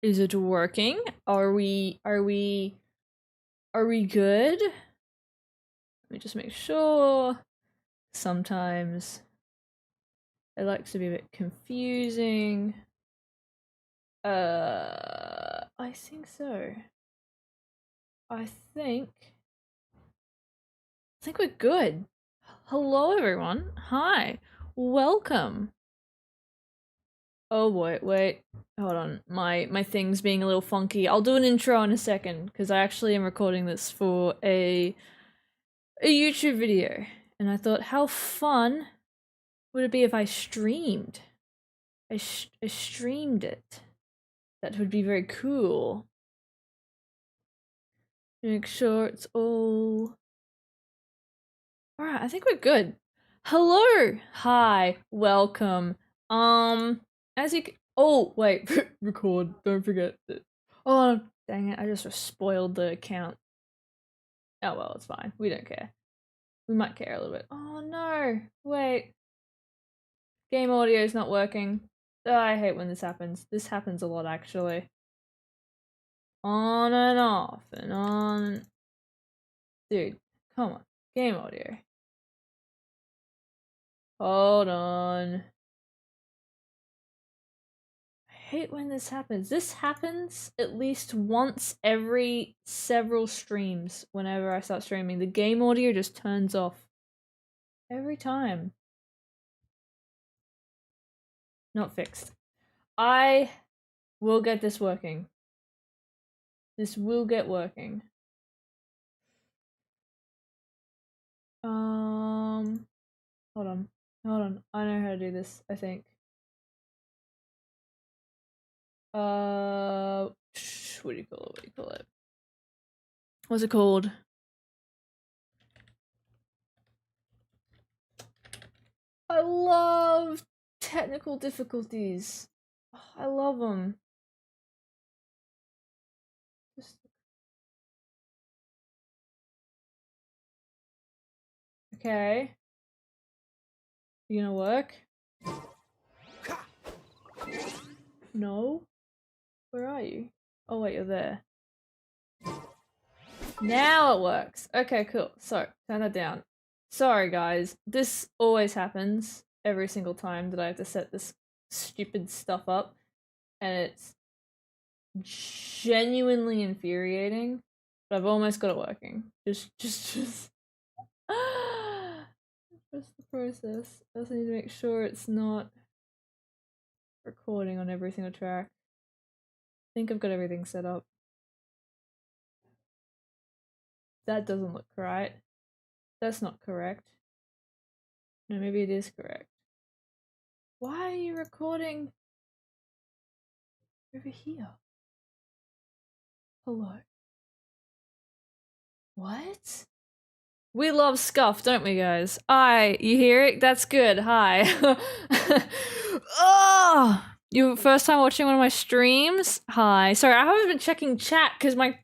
Is it working? Are we good? Let me just make sure. Sometimes it likes to be a bit confusing. I think so. I think we're good. Hello everyone. Hi. Welcome. Oh boy, wait. Hold on. My thing's being a little funky. I'll do an intro in a second because I actually am recording this for a YouTube video. And I thought, how fun would it be if I streamed? I streamed it. That would be very cool. Make sure it's all... Alright, I think we're good. Hello! Hi, welcome. As you oh, wait, record, don't forget it. Oh, dang it, I just spoiled the account. Oh well, it's fine, we don't care. We might care a little bit. Oh no, wait. Game audio is not working. Oh, I hate when this happens. This happens a lot, actually. On and off and on. Dude, come on. Game audio. Hold on. I hate when this happens. This happens at least once every several streams whenever I start streaming. The game audio just turns off. Every time. Not fixed. I will get this working. This will get working. Hold on. Hold on. I know how to do this, I think. What do you call it? What do you call it? What's it called? I love technical difficulties. Oh, I love them. Okay. You gonna work? No? Where are you? Oh wait, you're there. Now it works. Okay, cool. So, turn that down. Sorry guys, this always happens every single time that I have to set this stupid stuff up, and it's genuinely infuriating, but I've almost got it working. Just trust the process. I also need to make sure it's not recording on every single track. I think I've got everything set up. That doesn't look right. That's not correct. No, maybe it is correct. Why are you recording over here? Hello. What? We love scuff, don't we, guys? You hear it? That's good. Hi. Oh, you first time watching one of my streams? Hi. Sorry, I haven't been checking chat because my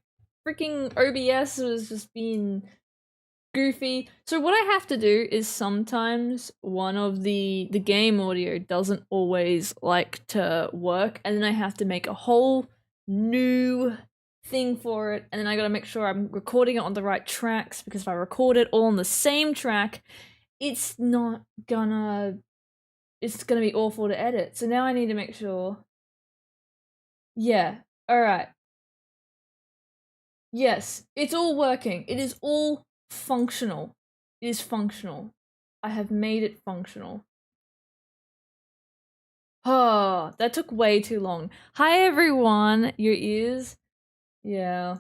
freaking OBS was just being goofy. So what I have to do is sometimes one of the game audio doesn't always like to work, and then I have to make a whole new thing for it, and then I gotta make sure I'm recording it on the right tracks, because if I record it all on the same track, it's gonna be awful to edit. So now I need to make sure. Yeah, alright. Yes, it's all working. It is all functional. It is functional. I have made it functional. Oh, that took way too long. Hi everyone, your ears? Yeah.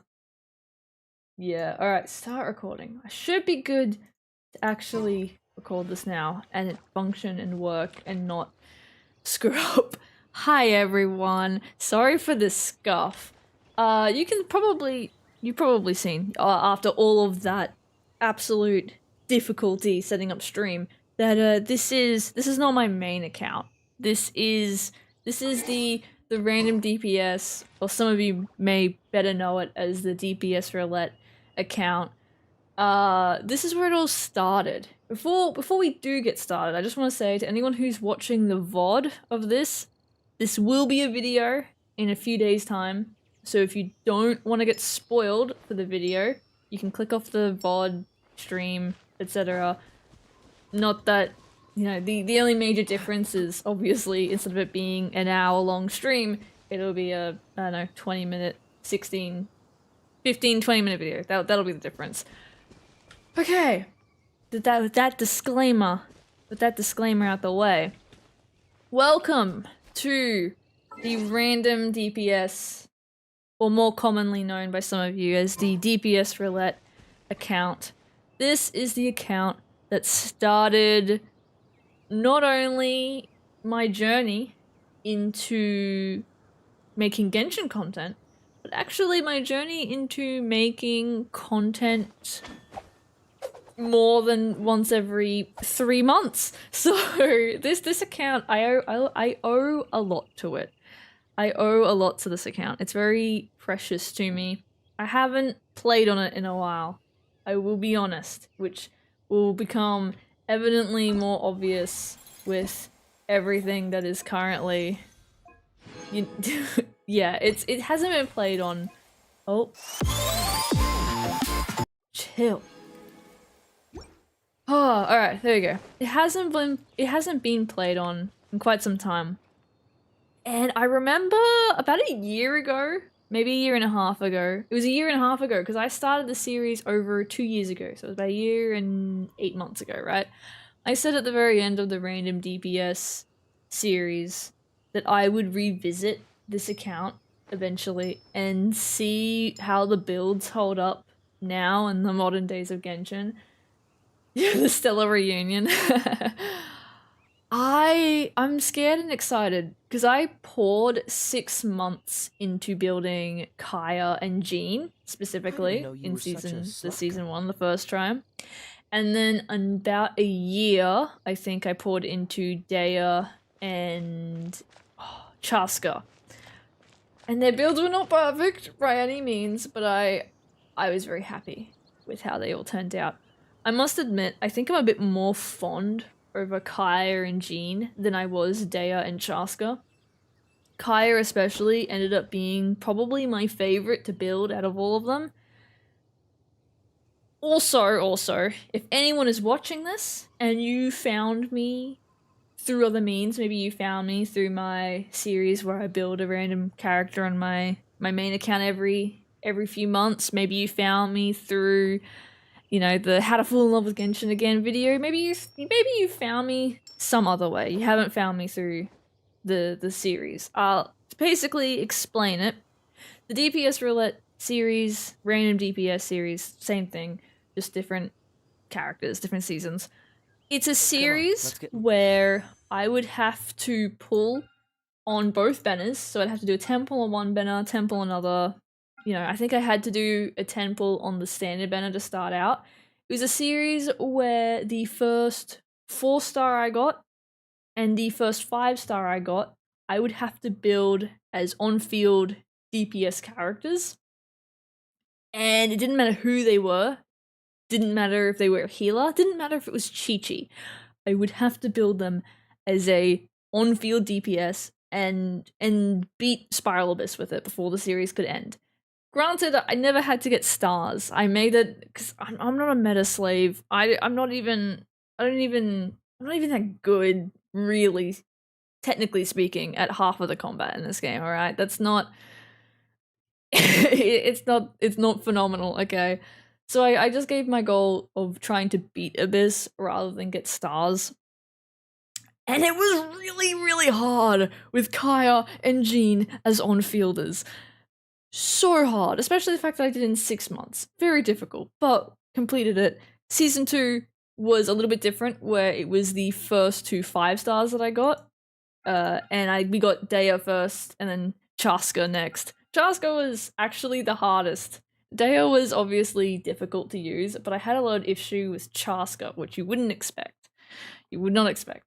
Yeah, alright, start recording. I should be good to actually record this now and it function and work and not screw up. Hi everyone, sorry for this scuff. You've probably seen after all of that absolute difficulty setting up stream that this is not my main account. This is the random DPS, or some of you may better know it as the DPS roulette account. This is where it all started. Before we do get started, I just want to say to anyone who's watching the VOD of this will be a video in a few days' time. So if you don't want to get spoiled for the video, you can click off the VOD, stream, etc. Not that, you know, the only major difference is obviously instead of it being an hour-long stream, it'll be a, I don't know, 20-minute, 15, 20-minute video. That'll be the difference. Okay, with that disclaimer out the way, welcome to the random DPS, or more commonly known by some of you as the DPS Roulette account. This is the account that started not only my journey into making Genshin content, but actually my journey into making content more than once every 3 months. So this account, I owe a lot to it. I owe a lot to this account. It's very precious to me. I haven't played on it in a while, I will be honest, which will become evidently more obvious with everything that is currently yeah, it hasn't been played on. Oh, chill. Oh, all right, there we go. It hasn't been played on in quite some time. And I remember about a year ago, maybe a year and a half ago. It was a year and a half ago because I started the series over 2 years ago. So it was about a year and 8 months ago, right? I said at the very end of the random DPS series that I would revisit this account eventually and see how the builds hold up now in the modern days of Genshin. Yeah, the Stellar reunion. I'm scared and excited because I poured 6 months into building Kaya and Jean specifically in season 1, the first time. And then about a year, I think I poured into Dea and Chaska. And their builds were not perfect by any means, but I was very happy with how they all turned out. I must admit, I think I'm a bit more fond over Kaya and Jean than I was Dea and Chaska. Kaya especially ended up being probably my favorite to build out of all of them. Also, if anyone is watching this and you found me through other means, maybe you found me through my series where I build a random character on my main account every few months, maybe you found me through, you know, the How to Fall in Love with Genshin Again video, maybe you found me some other way. You haven't found me through the series. I'll basically explain it. The DPS Roulette series, random DPS series, same thing, just different characters, different seasons. It's a series where I would have to pull on both banners, so I'd have to do a 10 pull on one banner, 10 pull on another. You know, I think I had to do a 10 pull on the standard banner to start out. It was a series where the first 4-star I got and the first 5-star I got, I would have to build as on-field DPS characters. And it didn't matter who they were, didn't matter if they were a healer, didn't matter if it was Chi-Chi. I would have to build them as a on-field DPS and beat Spiral Abyss with it before the series could end. Granted, I never had to get stars. I made it because I'm not a meta slave. I'm not even that good, really, technically speaking, at half of the combat in this game. All right, that's not. It's not phenomenal. Okay, so I just gave my goal of trying to beat Abyss rather than get stars. And it was really hard with Kaya and Jean as on-fielders. So hard, especially the fact that I did it in 6 months. Very difficult, but completed it. Season 2 was a little bit different, where it was the first 2 5-stars that I got. And we got Dea first, and then Chaska next. Chaska was actually the hardest. Dea was obviously difficult to use, but I had a lot of issue with Chaska, which you wouldn't expect. You would not expect.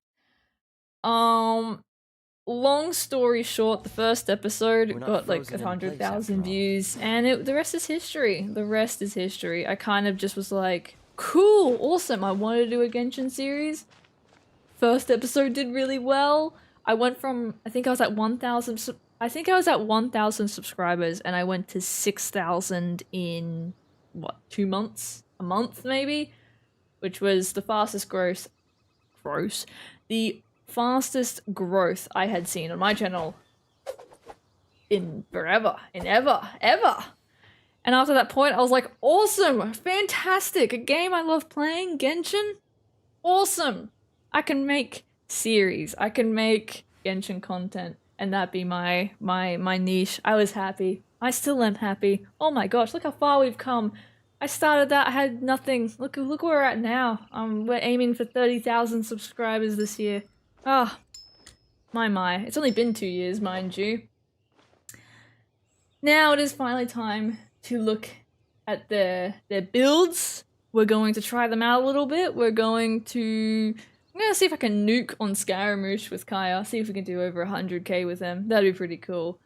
Long story short, the first episode got like 100,000 views, and the rest is history. The rest is history. I kind of just was like, cool, awesome, I wanted to do a Genshin series. First episode did really well. I went from, I think I was at 1,000, I think I was at 1,000 subscribers and I went to 6,000 in, what, 2 months? A month, maybe? Which was the fastest growth I had seen on my channel in forever, in ever. And after that point, I was like, awesome, fantastic, a game I love playing, Genshin, awesome. I can make series, I can make Genshin content, and that be my niche. I was happy. I still am happy. Oh my gosh, look how far we've come. I started that, I had nothing. Look where we're at now. We're aiming for 30,000 subscribers this year. Ah, my. It's only been 2 years, mind you. Now it is finally time to look at their builds. We're going to try them out a little bit. I'm gonna see if I can nuke on Scaramouche with Kaya. See if we can do over 100k with them. That'd be pretty cool.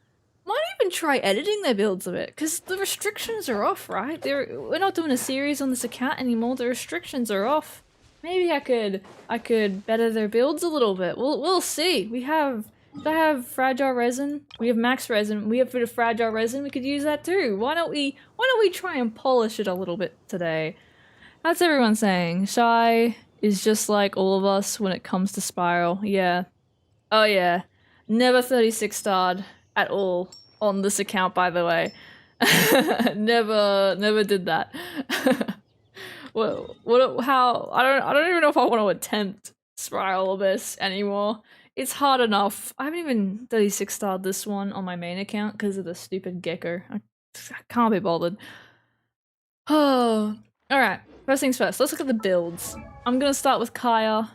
Might even try editing their builds a bit, because the restrictions are off, right? We're not doing a series on this account anymore. The restrictions are off. Maybe I could better their builds a little bit. We'll see. I have fragile resin. We have max resin. We have a bit of fragile resin. We could use that too. Why don't we try and polish it a little bit today? That's everyone saying. Shy is just like all of us when it comes to Spiral. Yeah. Oh yeah. Never 36 starred at all on this account, by the way. never did that. Well, I don't even know if I want to attempt Spiral Abyss anymore. It's hard enough. I haven't even 36 starred this one on my main account because of the stupid gecko. I can't be bothered. Oh, alright. First things first, let's look at the builds. I'm gonna start with Kaya,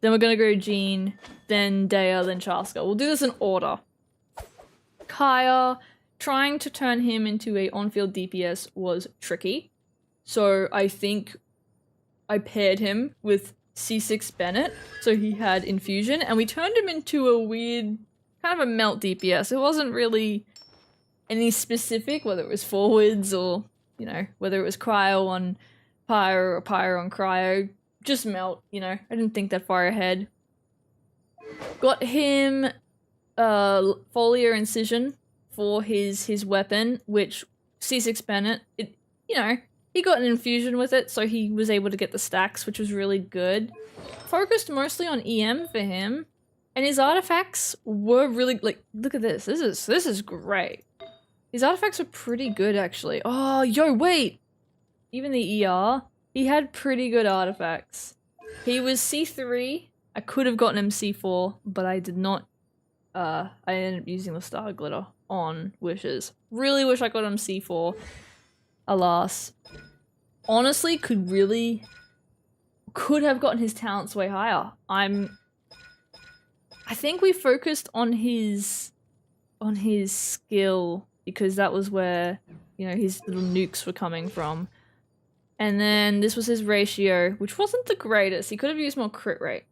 then we're gonna go Jean, then Dea, then Chaska. We'll do this in order. Kaya, trying to turn him into a on-field DPS was tricky. So I think I paired him with C6 Bennett, so he had infusion, and we turned him into a weird, kind of a melt DPS. It wasn't really any specific, whether it was forwards or, you know, whether it was cryo on pyro or pyro on cryo, just melt, you know. I didn't think that far ahead. Got him foliar incision for his weapon, which C6 Bennett, you know, he got an infusion with it, so he was able to get the stacks, which was really good. Focused mostly on EM for him, and his artifacts were really, like, look at this. This is great. His artifacts are pretty good, actually. Oh, yo, wait! Even the ER, he had pretty good artifacts. He was C3. I could have gotten him C4, but I did not. I ended up using the Star Glitter on Wishes. Really wish I got him C4. Alas. Honestly, could have gotten his talents way higher. I think we focused on his skill because that was where, you know, his little nukes were coming from. And then this was his ratio, which wasn't the greatest. He could have used more crit rate.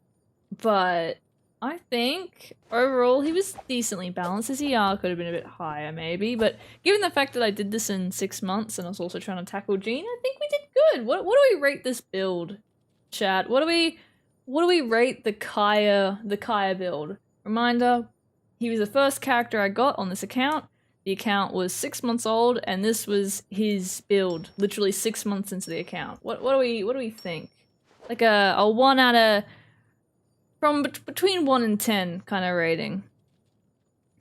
But I think overall he was decently balanced. His ER could have been a bit higher maybe, but given the fact that I did this in 6 months and I was also trying to tackle Jean, I think we did good. What do we rate this build, chat? What do we rate the Kaya build? Reminder, he was the first character I got on this account. The account was 6 months old, and this was his build, literally 6 months into the account. What do we think? Like a 1 out of between 1 and 10 kind of rating.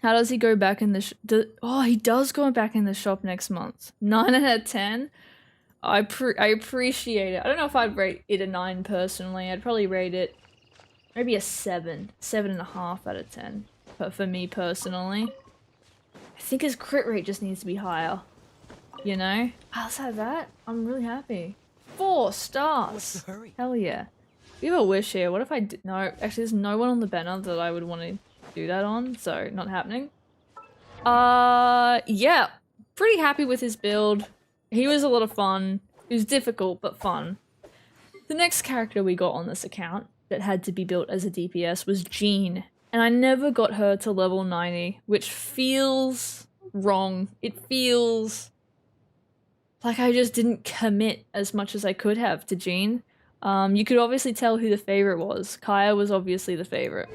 How does he go back in the oh, he does go back in the shop next month. 9 out of 10. I appreciate it. I don't know if I'd rate it a 9 personally. I'd probably rate it maybe a 7, 7.5 out of 10. But for me personally, I think his crit rate just needs to be higher. You know? Outside that, I'm really happy. 4 stars. What's the hurry? Hell yeah. We have a wish here. What if I did? No, actually there's no one on the banner that I would want to do that on, so not happening. Yeah. Pretty happy with his build. He was a lot of fun. It was difficult, but fun. The next character we got on this account that had to be built as a DPS was Jean, and I never got her to level 90, which feels wrong. It feels like I just didn't commit as much as I could have to Jean. You could obviously tell who the favorite was. Kaya was obviously the favorite.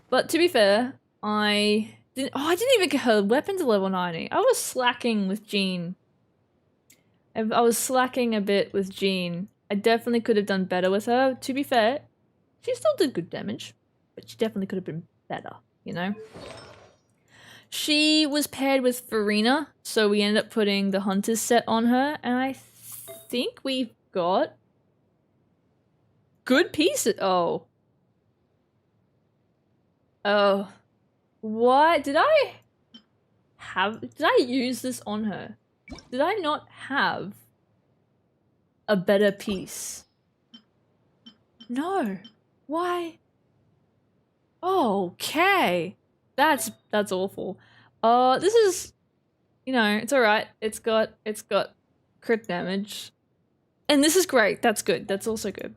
But to be fair, I I didn't even get her weapon to level 90. I was slacking with Jean. I was slacking a bit with Jean. I definitely could have done better with her. To be fair, she still did good damage, but she definitely could have been better, you know? She was paired with Farina, so we ended up putting the Hunter's set on her, and I think we've got good pieces. Oh. Oh. What? Did I use this on her? Did I not have a better piece? No. Why? Okay. That's awful. This is, you know, it's alright. It's got crit damage. And this is great. That's good. That's also good.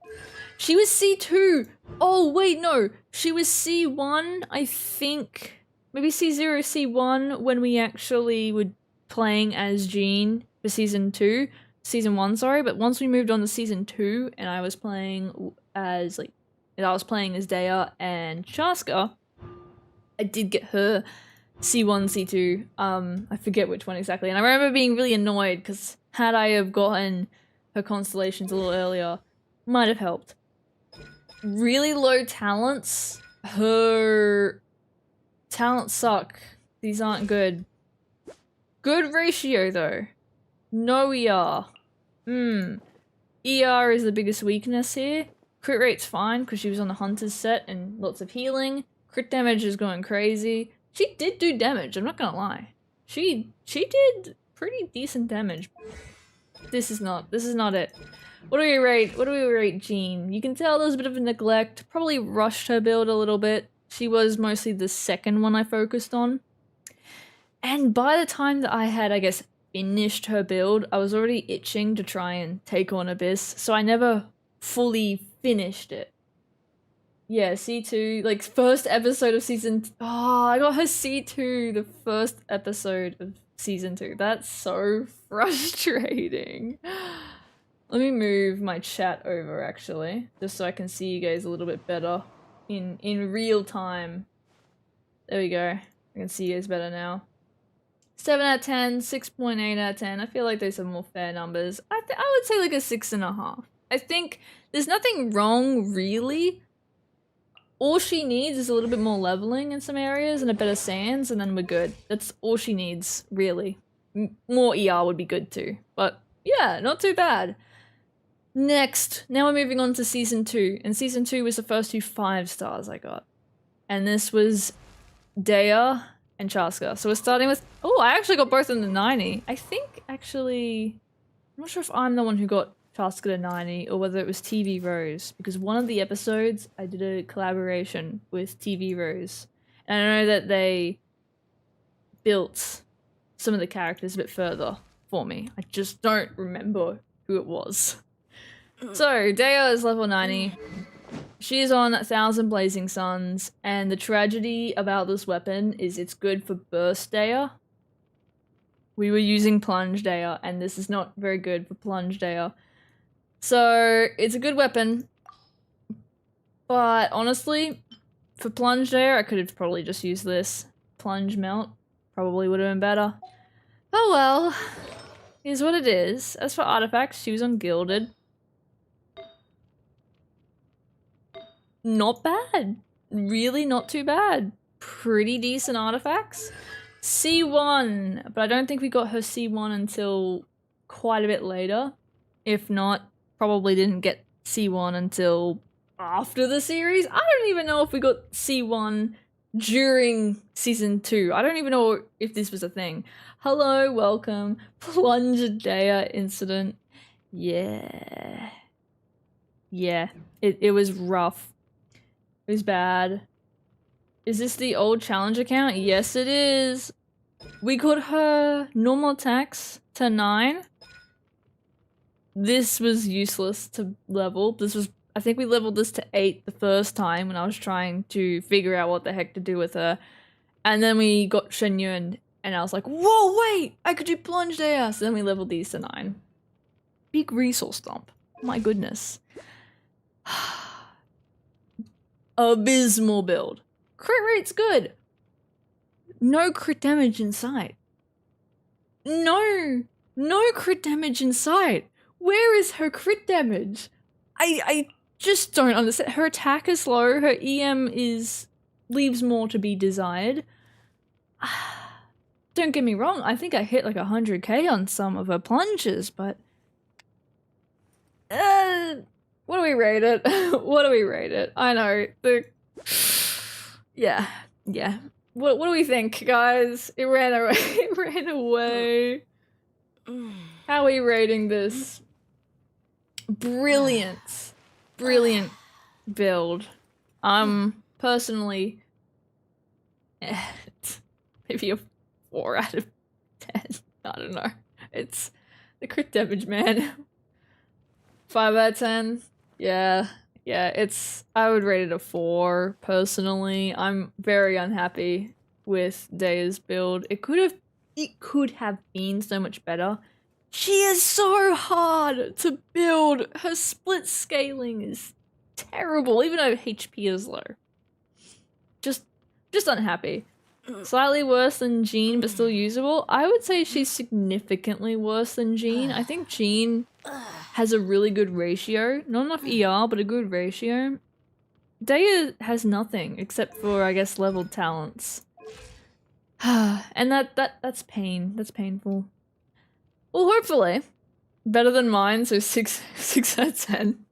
She was C2. Oh, wait, no. She was C1, I think. Maybe C0, C1 when we actually were playing as Jean for season 2. Season 1, sorry. But once we moved on to season 2 and I was playing as, like, Dea and Chaska, I did get her C1, C2. I forget which one exactly. And I remember being really annoyed because had I have gotten her constellations a little earlier, might have helped. Really low talents. Her talents suck. These aren't good. Good ratio though. No ER. ER is the biggest weakness here. Crit rate's fine because she was on the Hunter's set and lots of healing. Crit damage is going crazy. She did do damage, I'm not gonna lie. She did pretty decent damage. This is not it. What do we rate Jean? You can tell there was a bit of a neglect. Probably rushed her build a little bit. She was mostly the second one I focused on. And by the time that I had, I guess, finished her build, I was already itching to try and take on Abyss, so I never fully finished it. Yeah, C2, like, first episode of season... Oh, I got her C2 the first episode of season 2. That's so frustrating. Let me move my chat over, actually, just so I can see you guys a little bit better in real time. There we go. I can see you guys better now. 7 out of 10, 6.8 out of 10. I feel like those are more fair numbers. I would say like a 6.5. I think there's nothing wrong, really. All she needs is a little bit more leveling in some areas and a better sands, and then we're good. That's all she needs, really. More ER would be good too. But yeah, not too bad. Next, now we're moving on to Season 2. And Season 2 was the first 2 5 stars I got. And this was Dea and Chaska. So we're starting with... Oh, I actually got both in the 90. I think, actually... I'm not sure if I'm the one who got Chaska to 90 or whether it was TV Rose. Because one of the episodes, I did a collaboration with TV Rose. And I know that they built some of the characters a bit further for me. I just don't remember who it was. So, Dea is level 90. She's on 1,000 Blazing Suns, and the tragedy about this weapon is it's good for Burst Dea. We were using Plunge Dea, and this is not very good for Plunge Dea. So, it's a good weapon, but honestly, for Plunge Dea, I could have probably just used this. Plunge Melt probably would have been better. Oh well, is what it is. As for artifacts, she was on Gilded. Not bad. Really not too bad. Pretty decent artifacts. C1, but I don't think we got her C1 until quite a bit later. If not, probably didn't get C1 until after the series. I don't even know if we got C1 during season 2. I don't even know if this was a thing. Hello, welcome. Plunge Dea incident. Yeah. Yeah, it was rough. It was bad. Is this the old challenge account? Yes, it is. We got her normal attacks to 9. This was useless to level. This was, I think we leveled this to 8 the first time when I was trying to figure out what the heck to do with her. And then we got Shen Yun, and I was like, whoa, wait, I could do Plunge Dea. So then we leveled these to 9. Big resource dump. My goodness. Abysmal build. Crit rate's good. no crit damage in sight. No crit damage in sight. Where is her crit damage? I just don't understand. Her attack is low, her EM leaves more to be desired. Don't get me wrong, I think I hit like 100k on some of her plunges, but what do we rate it? What do we rate it? I know, yeah. What do we think, guys? It ran away. It ran away. How are we rating this? Brilliant build. Personally, maybe a 4 out of 10. I don't know. It's the crit damage, man. 5 out of 10. Yeah, I would rate it a 4, personally. I'm very unhappy with Daya's build. It could have been so much better. She is so hard to build. Her split scaling is terrible, even though HP is low. Just unhappy. Slightly worse than Jean, but still usable. I would say she's significantly worse than Jean. I think Jean has a really good ratio. Not enough ER, but a good ratio. Daya has nothing except for, I guess, leveled talents. And that's pain. That's painful. Well, hopefully better than mine, so 6 out of 10.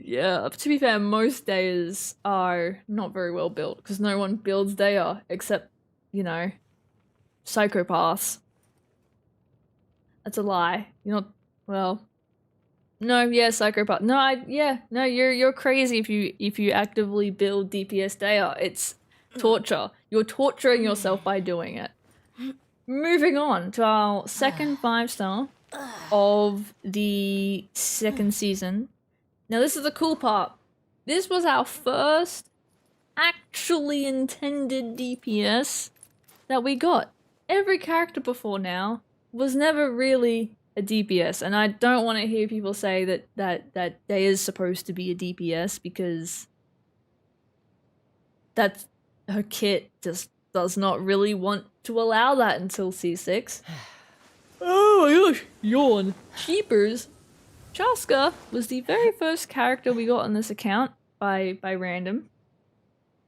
Yeah, to be fair, most Dayas are not very well built because no one builds Daya except, you know, psychopaths. That's a lie. You're not, well, no, yeah, psychopath. No, no, you're crazy if you actively build DPS Daya. It's torture. You're torturing yourself by doing it. Moving on to our second 5-star of the second season. Now this is the cool part. This was our first actually intended DPS that we got. Every character before now was never really a DPS, and I don't want to hear people say that they is supposed to be a DPS because that's her kit just does not really want to allow that until C6. Oh my gosh, yawn. Cheapers. Chaska was the very first character we got on this account by random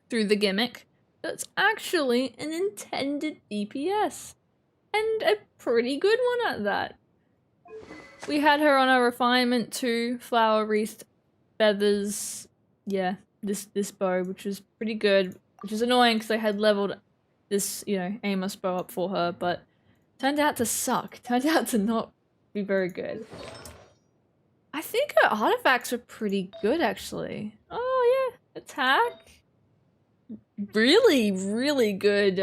through the gimmick that's actually an intended DPS, and a pretty good one at that. We had her on our refinement too, flower wreath feathers, yeah, this bow, which was pretty good, which is annoying because I had leveled this, you know, Amos bow up for her, but turned out to suck, turned out to not be very good. I think her artifacts are pretty good, actually. Oh, yeah. Attack. Really good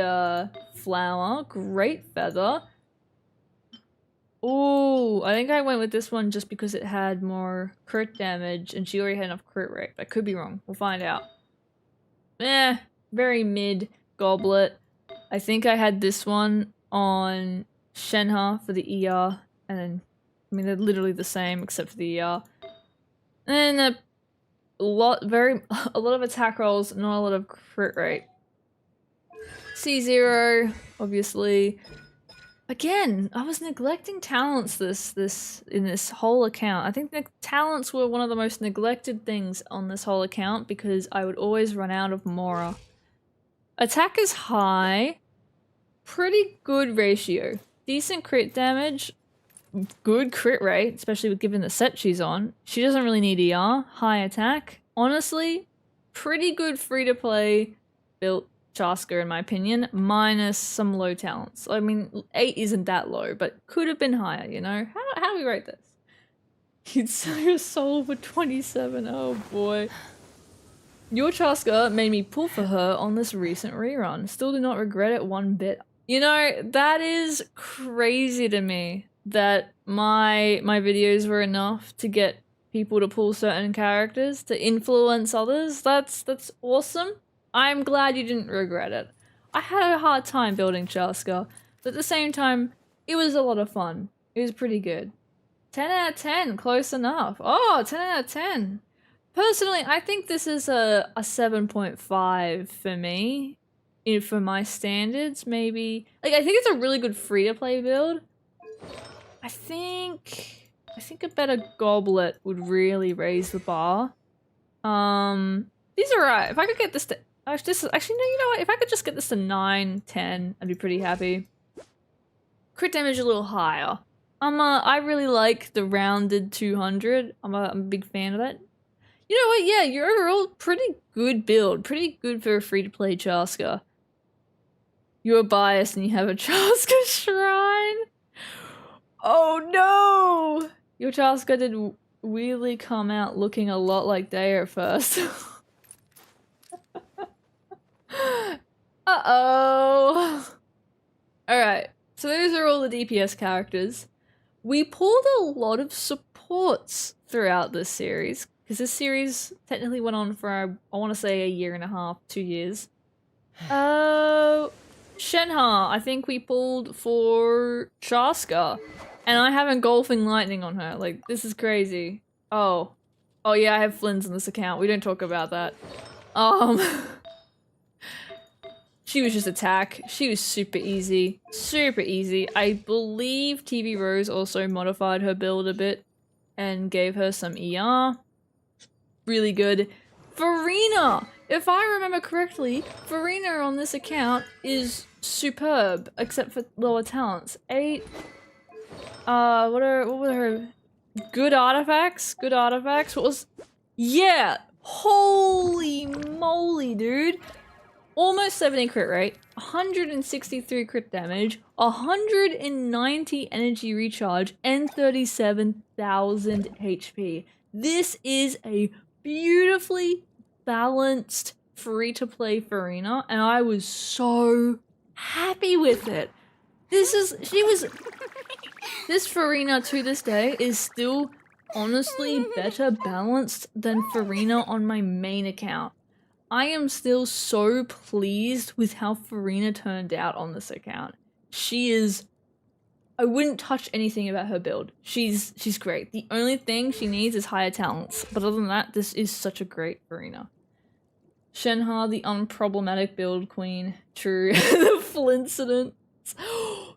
flower. Great feather. Ooh, I think I went with this one just because it had more crit damage and she already had enough crit rate. I could be wrong. We'll find out. Very mid goblet. I think I had this one on Shenhe for the ER, and then I mean, they're literally the same except for the ER. And a lot of attack rolls, not a lot of crit rate. C0, obviously. Again, I was neglecting talents in this whole account. I think the talents were one of the most neglected things on this whole account because I would always run out of Mora. Attack is high. Pretty good ratio. Decent crit damage. Good crit rate, especially given the set she's on. She doesn't really need ER. High attack. Honestly, pretty good free-to-play built Chaska in my opinion, minus some low talents. I mean, 8 isn't that low, but could have been higher, you know? How do we rate this? You'd sell your soul for 27, oh boy. Your Chaska made me pull for her on this recent rerun. Still do not regret it one bit. You know, that is crazy to me. That my videos were enough to get people to pull certain characters, to influence others. That's awesome. I'm glad you didn't regret it. I had a hard time building Chaska, but at the same time, it was a lot of fun. It was pretty good. 10 out of 10, close enough. Oh, 10 out of 10. Personally, I think this is a 7.5 for me. for my standards, maybe. Like, I think it's a really good free-to-play build. I think a better goblet would really raise the bar. These are right. If I could get this to actually, no, you know what? If I could just get this to 9, 10, I'd be pretty happy. Crit damage a little higher. I really like the rounded 200. I'm a big fan of that. You know what? Yeah, you're overall pretty good build. Pretty good for a free-to-play Chaska. You're biased and you have a Chaska shrine. Oh no! Your Chaska did weirdly come out looking a lot like Daya at first. Uh-oh. Alright, so those are all the DPS characters. We pulled a lot of supports throughout this series, because this series technically went on for, I want to say, a year and a half, 2 years. Shenha, I think we pulled for Chaska. And I have Engulfing Lightning on her. Like, this is crazy. Oh. Oh yeah, I have Flynn's on this account. We don't talk about that. She was just attack. She was super easy. Super easy. I believe TV Rose also modified her build a bit and gave her some ER. Really good. Farina! If I remember correctly, Farina on this account is superb, except for lower talents. 8. What were her good artifacts? Good artifacts? What was? Yeah! Holy moly, dude! Almost 70 crit rate, 163 crit damage, 190 energy recharge, and 37,000 HP. This is a beautifully balanced free-to-play Farina, and I was so happy with it. This Farina to this day is still honestly better balanced than Farina on my main account. I am still so pleased with how Farina turned out on this account. She is... I wouldn't touch anything about her build. She's great. The only thing she needs is higher talents. But other than that, this is such a great Farina. Shenha, the unproblematic build queen. True. The Flincidents.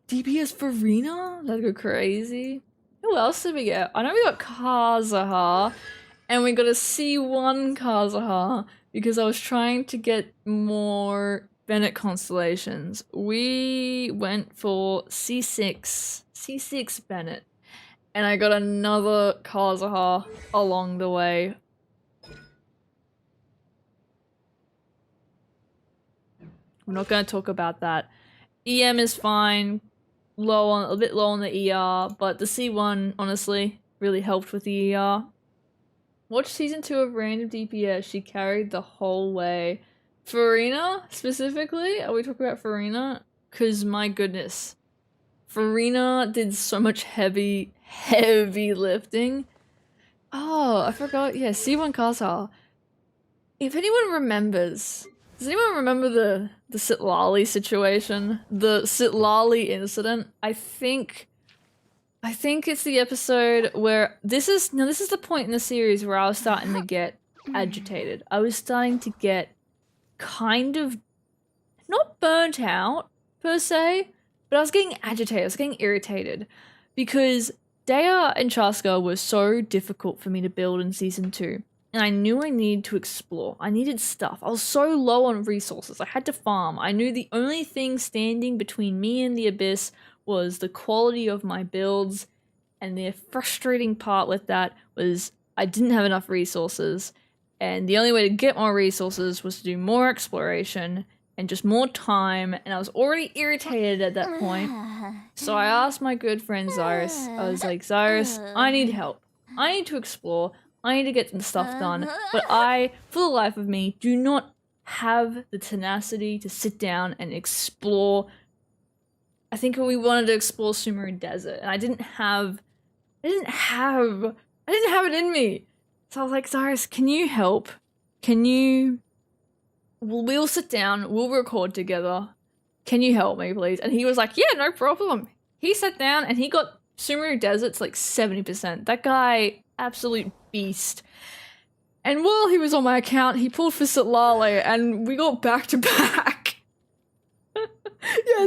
DPS Farina? That'd go crazy. Who else did we get? I know we got Kazaha. And we got a C1 Kazaha. Because I was trying to get more Bennett constellations. We went for C6 Bennett. And I got another Kazaha along the way. I'm not going to talk about that. EM is fine. A bit low on the ER. But the C1, honestly, really helped with the ER. Watch season 2 of Random DPS. She carried the whole way. Farina, specifically? Are we talking about Farina? Cause my goodness. Farina did so much heavy lifting. Oh, I forgot. Yeah, C1 Kazaha. If anyone remembers, does anyone remember the Sitlali situation? The Sitlali incident? I think it's the episode where this is the point in the series where I was starting to get agitated. I was starting to get kind of not burnt out per se, but I was getting agitated. I was getting irritated because Daya and Chaska were so difficult for me to build in season 2. And I knew I needed to explore. I needed stuff. I was so low on resources. I had to farm. I knew the only thing standing between me and the abyss was the quality of my builds, and the frustrating part with that was I didn't have enough resources, and the only way to get more resources was to do more exploration and just more time, and I was already irritated at that point. So I asked my good friend Cyrus, I was like, Cyrus, I need help. I need to explore. I need to get some stuff done, but I, for the life of me, do not have the tenacity to sit down and explore. I think we wanted to explore Sumeru Desert, and I didn't have it in me. So I was like, Cyrus, can you help? We'll sit down, we'll record together. Can you help me, please? And he was like, yeah, no problem. He sat down and he got Sumeru Desert's like 70%. That guy, absolute beast. And while he was on my account, he pulled for Sitlali, and we got back to back.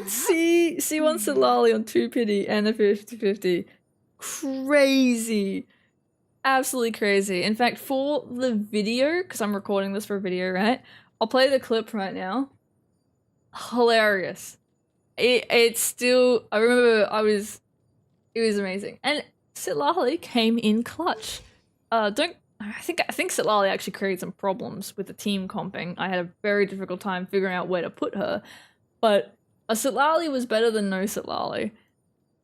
got C1 Silali on 2 pity and a 50-50. Crazy. Absolutely crazy. In fact, for the video, because I'm recording this for a video, right? I'll play the clip right now. Hilarious. It's still, I remember it was amazing. And Silali came in clutch. I think Silali actually created some problems with the team comping. I had a very difficult time figuring out where to put her. But a Silali was better than no Silali.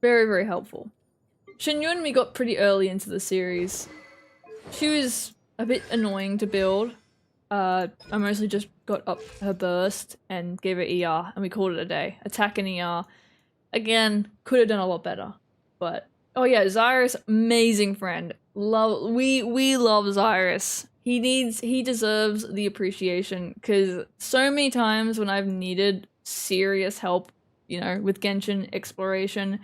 Very, very helpful. Shenyun we got pretty early into the series. She was a bit annoying to build. I mostly just got up her burst and gave her ER and we called it a day. Attack and ER. Again, could have done a lot better. But oh yeah, Zyrus, amazing friend. We love Zyrus. He deserves the appreciation because so many times when I've needed serious help, you know, with Genshin exploration,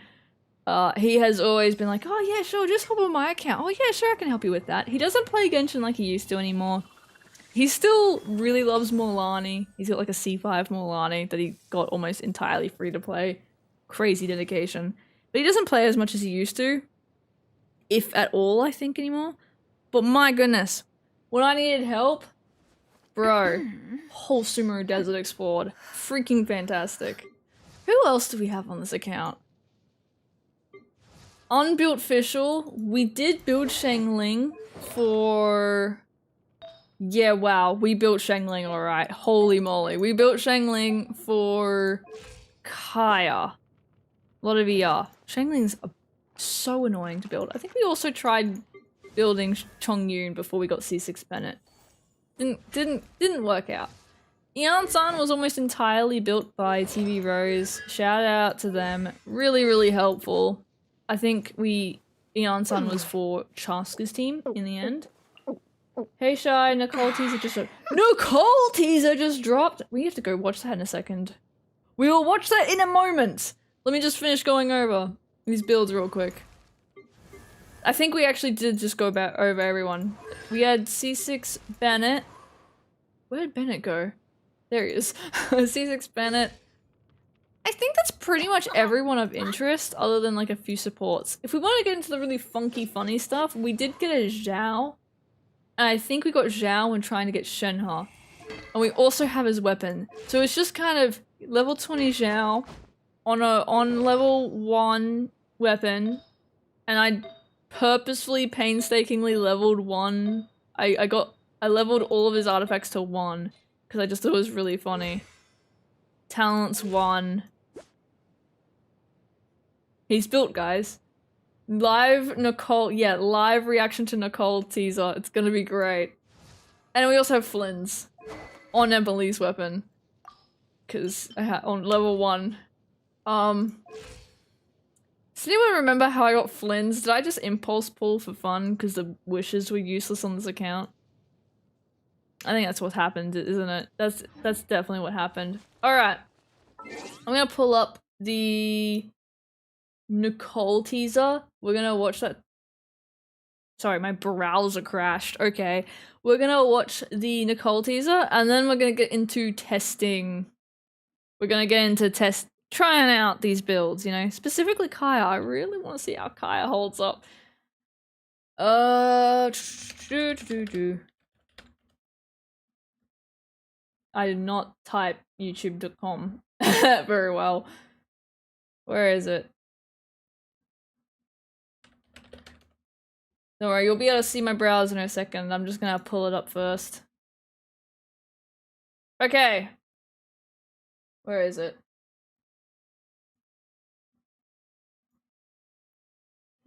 he has always been like, oh yeah, sure, just hop on my account. Oh yeah, sure, I can help you with that. He doesn't play Genshin like he used to anymore. He still really loves Morlani. He's got like a C5 Morlani that he got almost entirely free to play. Crazy dedication. But he doesn't play as much as he used to. If at all, I think, anymore. But my goodness, when I needed help, bro, whole Sumeru Desert explored. Freaking fantastic. Who else do we have on this account? Unbuilt Fischl. We did build Shangling for... Yeah, wow, we built Shangling alright. Holy moly. We built Shangling for Kaya. A lot of ER. Shangling's so annoying to build. I think we also tried building Chongyun before we got C6 Bennett. Didn't work out. Ian-san was almost entirely built by TV Rose. Shout out to them. Really, really helpful. I think Ian-san was for Chaska's team in the end. Hey Shy, Nicole teaser just dropped! We have to go watch that in a second. We will watch that in a moment! Let me just finish going over these builds real quick. I think we actually did just go back over everyone. We had C6 Bennett. Where did Bennett go? There he is. C6 Bennett. I think that's pretty much everyone of interest, other than like a few supports. If we want to get into the really funky, funny stuff, we did get a Zhao. And I think we got Zhao when trying to get Shenhe. And we also have his weapon. So it's just kind of level 20 Zhao on level 1 weapon. And I purposefully, painstakingly leveled 1. I leveled all of his artifacts to 1. Because I just thought it was really funny. Talents 1. He's built, guys. Live Nicole, yeah, live reaction to Nicole teaser. It's gonna be great. And we also have Flynn's on Emily's weapon. Cause I had on level 1. Does anyone remember how I got Flynn's? Did I just impulse pull for fun because the wishes were useless on this account? I think that's what happened, isn't it? That's definitely what happened. Alright. I'm gonna pull up the Nicole teaser. We're gonna watch that. Sorry, my browser crashed. Okay. We're gonna watch the Nicole teaser and then we're gonna get into testing. We're gonna get into trying out these builds, you know? Specifically Kaya. I really want to see how Kaya holds up. I did not type youtube.com very well. Where is it? Don't worry, you'll be able to see my browser in a second. I'm just gonna pull it up first. Okay. Where is it?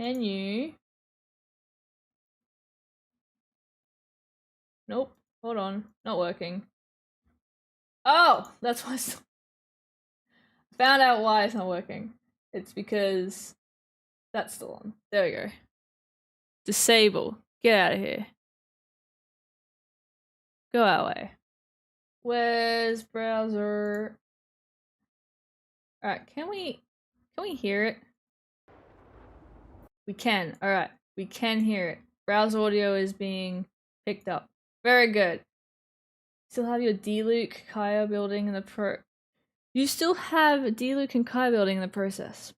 Can you? Nope. Hold on. Not working. Oh! That's why it's... Found out why it's not working. It's because... That's still on. There we go. Disable. Get out of here. Go our way. Where's browser? Alright, can we hear it? We can. Alright, we can hear it. Browser audio is being picked up. Very good. Still have your D-Luke Kaya building in the pro... You still have D-Luke and Kai building in the process.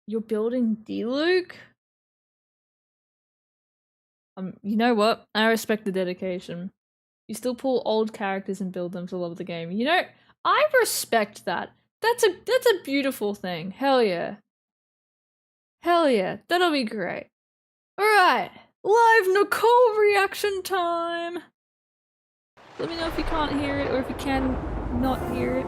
You're building D-Luke? You know what? I respect the dedication. You still pull old characters and build them to love the game. You know, I respect that. That's a beautiful thing. Hell yeah. Hell yeah. That'll be great. Alright. Live Nicole reaction time! Let me know if you can't hear it or if you can not hear it.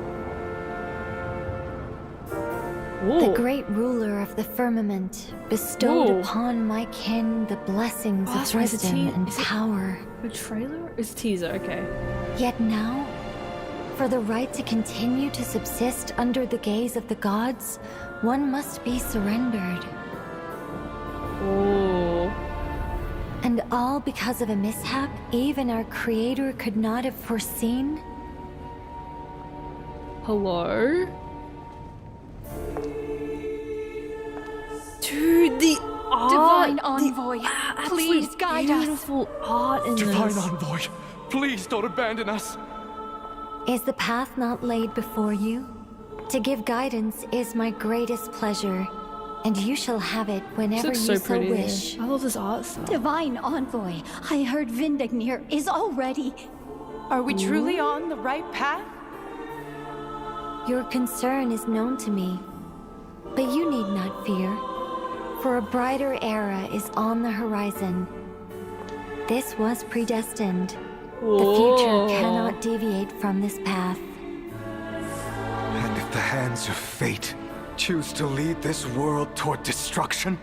Ooh. The great ruler of the firmament bestowed upon my kin the blessings of wisdom and power. A trailer? It's a teaser, okay. Yet now, for the right to continue to subsist under the gaze of the gods, one must be surrendered. Oh. And all because of a mishap even our creator could not have foreseen? Hello? Dude, the art! Divine Envoy, please guide us! Beautiful art in Divine this. Envoy, please don't abandon us! Is the path not laid before you? To give guidance is my greatest pleasure, and you shall have it whenever you so so pretty wish. I love this art style. Divine Envoy, I heard Vindagnir is already... Are we truly on the right path? Your concern is known to me, but you need not fear, for a brighter era is on the horizon. This was predestined. The future cannot deviate from this path. And if the hands of fate choose to lead this world toward destruction?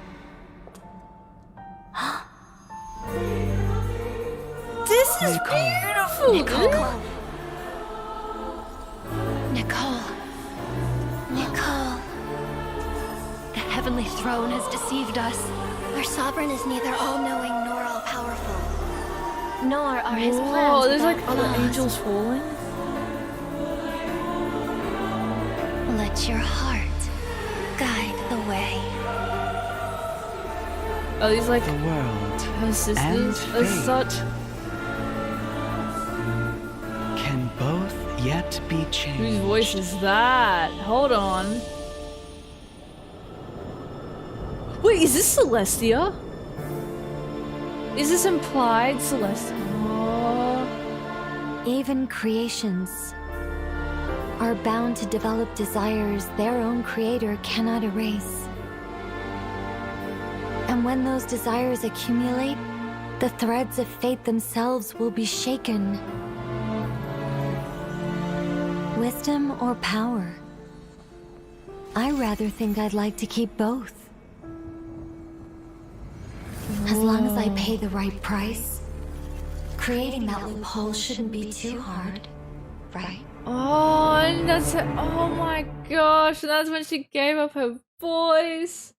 This is beautiful! Nicole. Nicole. Nicole. The heavenly throne has deceived us. Our sovereign is neither all-knowing nor all-powerful. Nor are his plans Oh, there's like without other flaws. angels falling. Let your heart guide the way. Oh, these like The world her sisters and are fate such. can both yet be changed. Whose voice is that? Hold on. Wait, is this Celestia? Is this implied Celestia? Oh. Even creations are bound to develop desires their own creator cannot erase. And when those desires accumulate, the threads of fate themselves will be shaken. Wisdom or power? I rather think I'd like to keep both. As long as I pay the right price, creating that loophole shouldn't be too hard, right? Oh, and that's her. Oh my gosh, that's when she gave up her voice.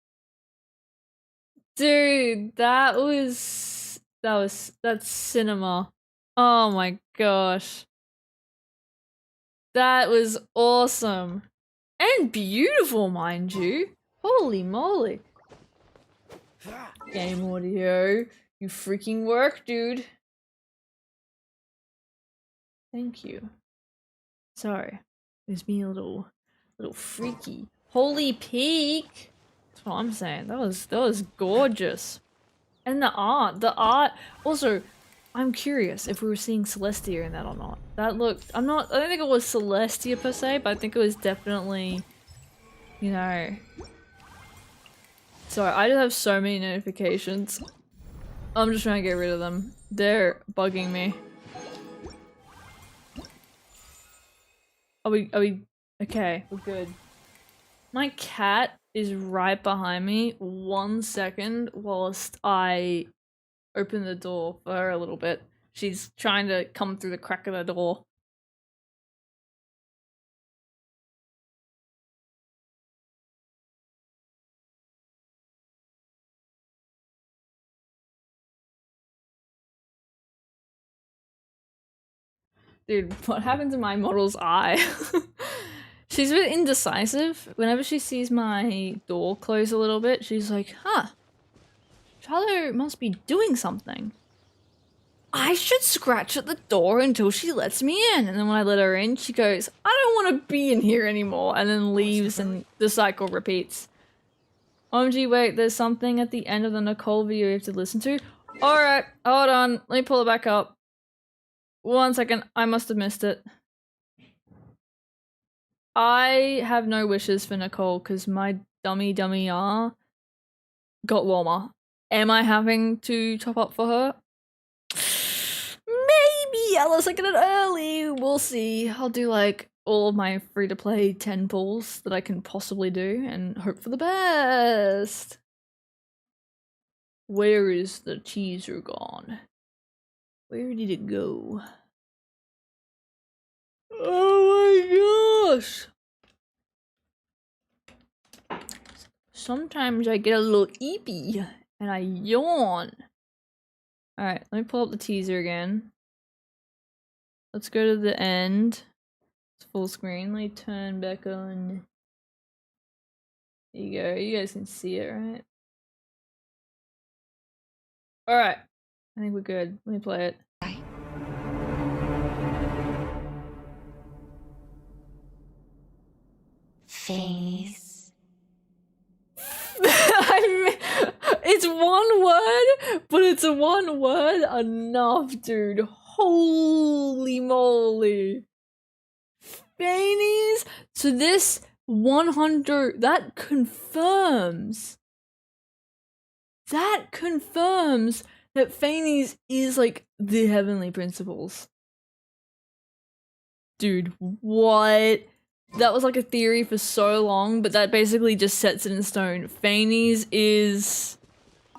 Dude, that's cinema. Oh my gosh. That was awesome. And beautiful, mind you. Holy moly. Game audio. You freaking work, dude. Thank you. Sorry. It was being a little freaky. Holy peak! That's what I'm saying. That was gorgeous. And the art. Also, I'm curious if we were seeing Celestia in that or not. That looked, I don't think it was Celestia per se, but I think it was definitely, you know. Sorry, I just have so many notifications. I'm just trying to get rid of them. They're bugging me. Are we okay, we're good. My cat is right behind me. 1 second whilst I open the door for her a little bit. She's trying to come through the crack of the door. Dude, what happened to my model's eye? She's a bit indecisive. Whenever she sees my door close a little bit, she's like, huh, Charlo must be doing something. I should scratch at the door until she lets me in. And then when I let her in, she goes, I don't want to be in here anymore. And then leaves and the cycle repeats. OMG, wait, there's something at the end of the Nicole video you have to listen to. Alright, hold on. Let me pull it back up. 1 second. I must have missed it. I have no wishes for Nicole because my dummy got warmer. Am I having to top up for her? Maybe, unless I get it early. We'll see. I'll do like all of my free-to-play 10 pulls that I can possibly do and hope for the best. Where is the teaser gone? Where did it go? Oh my gosh! Sometimes I get a little eepy and I yawn. Alright, let me pull up the teaser again. Let's go to the end. It's full screen. Let me turn back on. There you go. You guys can see it, right? Alright. I think we're good. Let me play it. Face. It's one word, but it's a one word enough, dude. Holy moly. Fannies. So this 100, that confirms that Fannies is like the heavenly principles. Dude, what? That was like a theory for so long, but that basically just sets it in stone. Fannies is...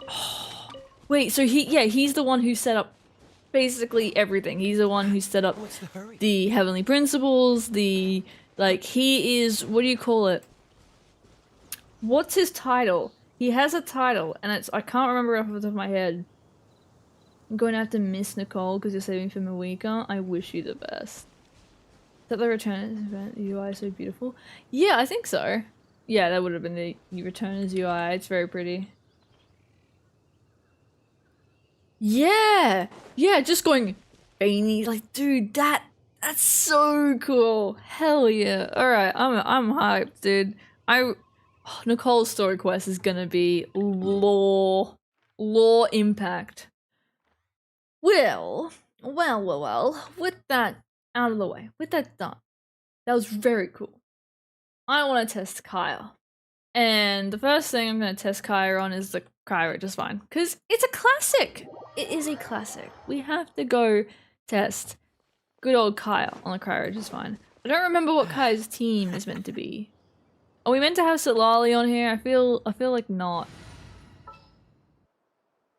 Oh. Wait, so he's the one who set up basically everything. He's the one who set up the heavenly principles, he is, what do you call it? What's his title? He has a title, and I can't remember off the top of my head. I'm going to have to miss Nicole because you're saving for Mawika. I wish you the best. Is that the Returners event? The UI is so beautiful. Yeah, I think so. Yeah, that would have been the Returners UI. It's very pretty. Yeah! Yeah, just going Fanny, like, dude, that's so cool. Hell yeah. Alright, I'm hyped, dude. Nicole's story quest is gonna be lore impact. Well, with that out of the way, with that done, that was very cool. I want to test Kaya. And the first thing I'm going to test Kaya on is the Kaya Just Fine. Because it's a classic! It is a classic. We have to go test good old Kaya on the Kaya Just Fine. I don't remember what Kaya's team is meant to be. Are we meant to have Sitlali on here? I feel like not.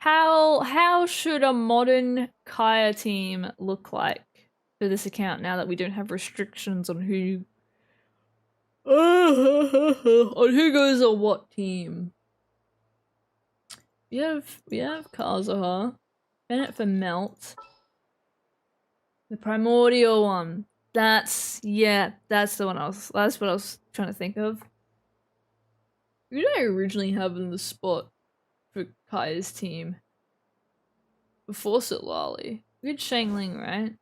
How should a modern Kaya team look like for this account now that we don't have restrictions on who goes on what team? We have Kazuha, Bennett for Melt, the primordial one. That's the one that's what I was trying to think of. Who did I originally have in the spot for Kaya's team? Before Sitlali. We had Shangling, right?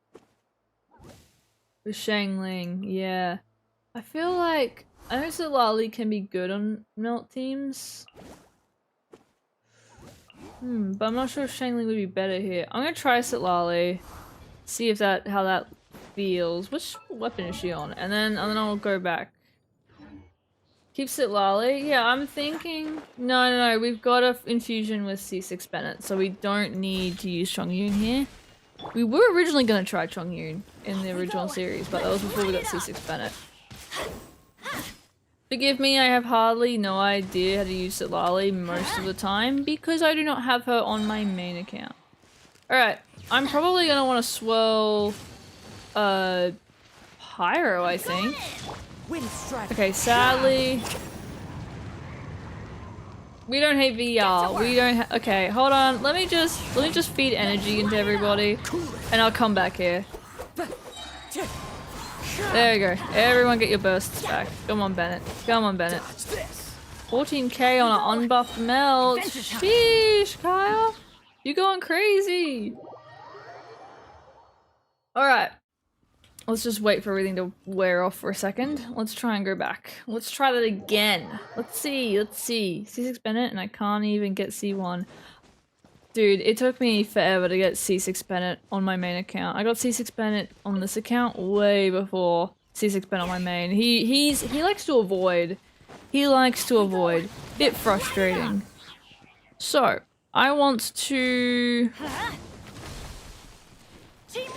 With Shangling, yeah. I feel like I know Sitlali can be good on Melt teams. But I'm not sure if Shangling would be better here. I'm gonna try Sitlali. See if how that feels. Which weapon is she on? And then I'll go back. Keep Sitlali? Yeah, I'm thinking... No, we've got a infusion with C6 Bennett, so we don't need to use Chongyun here. We were originally going to try Chongyun in the original series, but that was before we got C6 Bennett. Forgive me, I have hardly no idea how to use Sitlali most of the time, because I do not have her on my main account. Alright, I'm probably going to want to swirl... Pyro, I think. Okay, sadly... We don't hate VR. We don't okay, hold on. Let me just feed energy into everybody, and I'll come back here. There you go. Everyone get your bursts back. Come on, Bennett. Come on, Bennett. 14k on an unbuffed melt. Sheesh, Kyle. You're going crazy. Alright. Let's just wait for everything to wear off for a second. Let's try and go back. Let's try that again. Let's see. C6 Bennett, and I can't even get C1. Dude, it took me forever to get C6 Bennett on my main account. I got C6 Bennett on this account way before C6 Bennett on my main. He likes to avoid. He likes to avoid. Bit frustrating. So, I want to...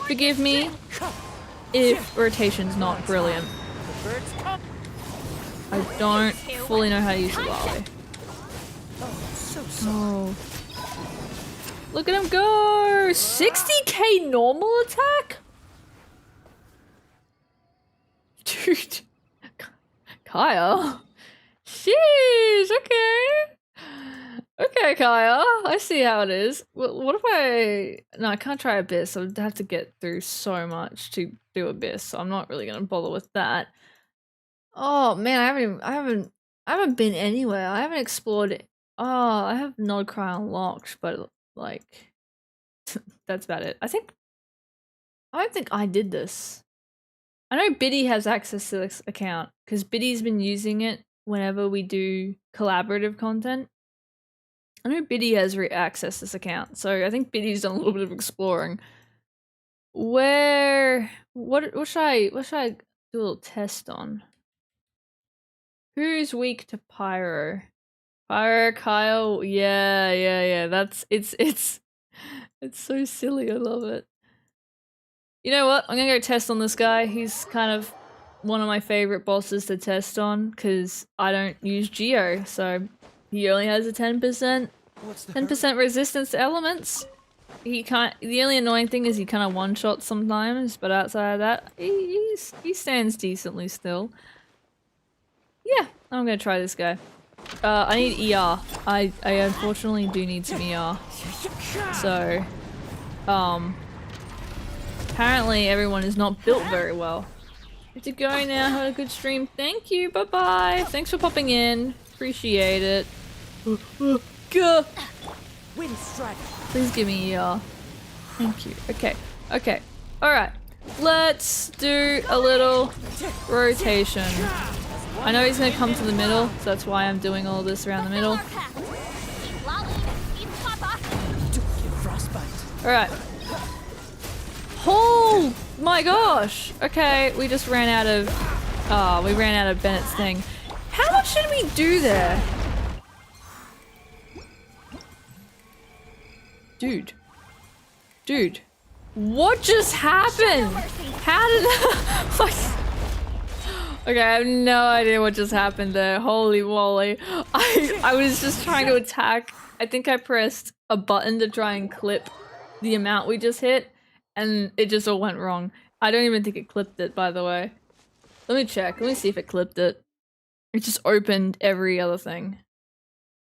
Forgive me if rotation's not brilliant. I don't fully know how to use the volley. Oh. Look at him go! 60k normal attack? Dude. Kaya? Sheesh, okay. Okay, Kaya. I see how it is. What if I... No, I can't try Abyss. I would have to get through so much to do Abyss, so I'm not really gonna bother with that. Oh man, I haven't been anywhere. I haven't explored... Oh, I have Nodcry unlocked, but like... that's about it. I don't think I did this. I know Biddy has access to this account, because Biddy's been using it whenever we do collaborative content. I know Biddy has access to this account, so I think Biddy's done a little bit of exploring. What should I do a little test on? Who's weak to Pyro? Pyro, Kyle, yeah. It's so silly, I love it. You know what? I'm gonna go test on this guy. He's kind of one of my favorite bosses to test on, because I don't use Geo, so he only has a 10% resistance to elements. He can't. The only annoying thing is he kind of one-shots sometimes, but outside of that, he stands decently still. Yeah, I'm gonna try this guy. I need ER. I unfortunately do need some ER. So, apparently everyone is not built very well. Have to go now. Have a good stream. Thank you. Bye bye. Thanks for popping in. Appreciate it. Gah. Please give me ER. Thank you. Okay. Okay. Alright. Let's do a little rotation. I know he's gonna come to the middle, so that's why I'm doing all this around the middle. Alright. Oh my gosh! Okay, we just ran out of... Oh, we ran out of Bennett's thing. How much did we do there? Dude. Dude. What just happened? How did that... Okay, I have no idea what just happened there. Holy moly. I was just trying to attack. I think I pressed a button to try and clip the amount we just hit, and it just all went wrong. I don't even think it clipped it, by the way. Let me check. Let me see if it clipped it. It just opened every other thing.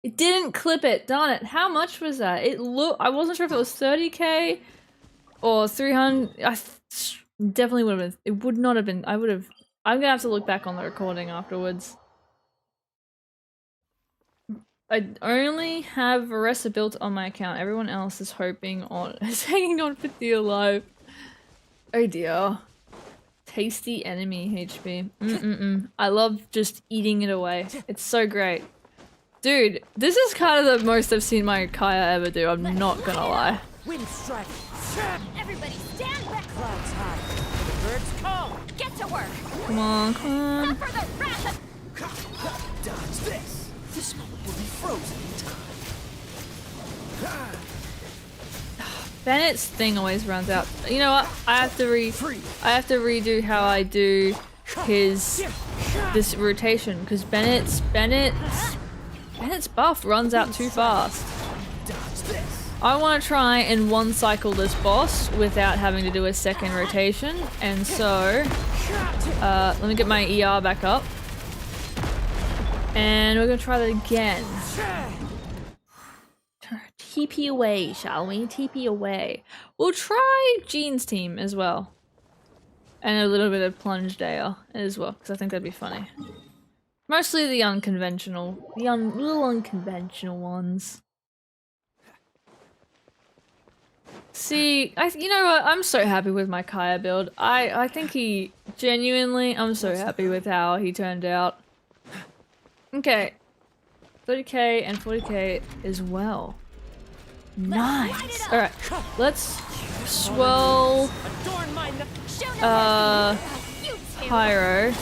It didn't clip it. Darn it. How much was that? I wasn't sure if it was 30k or 300. Definitely would have been. It would not have been. I'm gonna have to look back on the recording afterwards. I only have Varessa built on my account. Everyone else is hanging on for dear life. Oh dear. Tasty enemy HP. I love just eating it away. It's so great. Dude, this is kind of the most I've seen my Kaya ever do, I'm not gonna lie. Wind strike. Everybody stand back. Clouds high. The birds call. Get to work. Come on, come on. Suffer the wrath of... Dodge this. This moment will be frozen in time. Bennett's thing always runs out. You know what? I have to redo how I do this rotation, because Bennett's buff runs out too fast. I want to try and one cycle this boss without having to do a second rotation, and so let me get my ER back up, and we're gonna try that again. TP away, shall we? TP away. We'll try Jean's team as well, and a little bit of Plunge Dale as well, because I think that'd be funny. Mostly the unconventional, little unconventional ones. See, you know what? I'm so happy with my Kaya build. I think he genuinely. I'm so happy with how he turned out. Okay, 30k and 40k as well. Nice. All right, let's swell. Adorn my Pyro.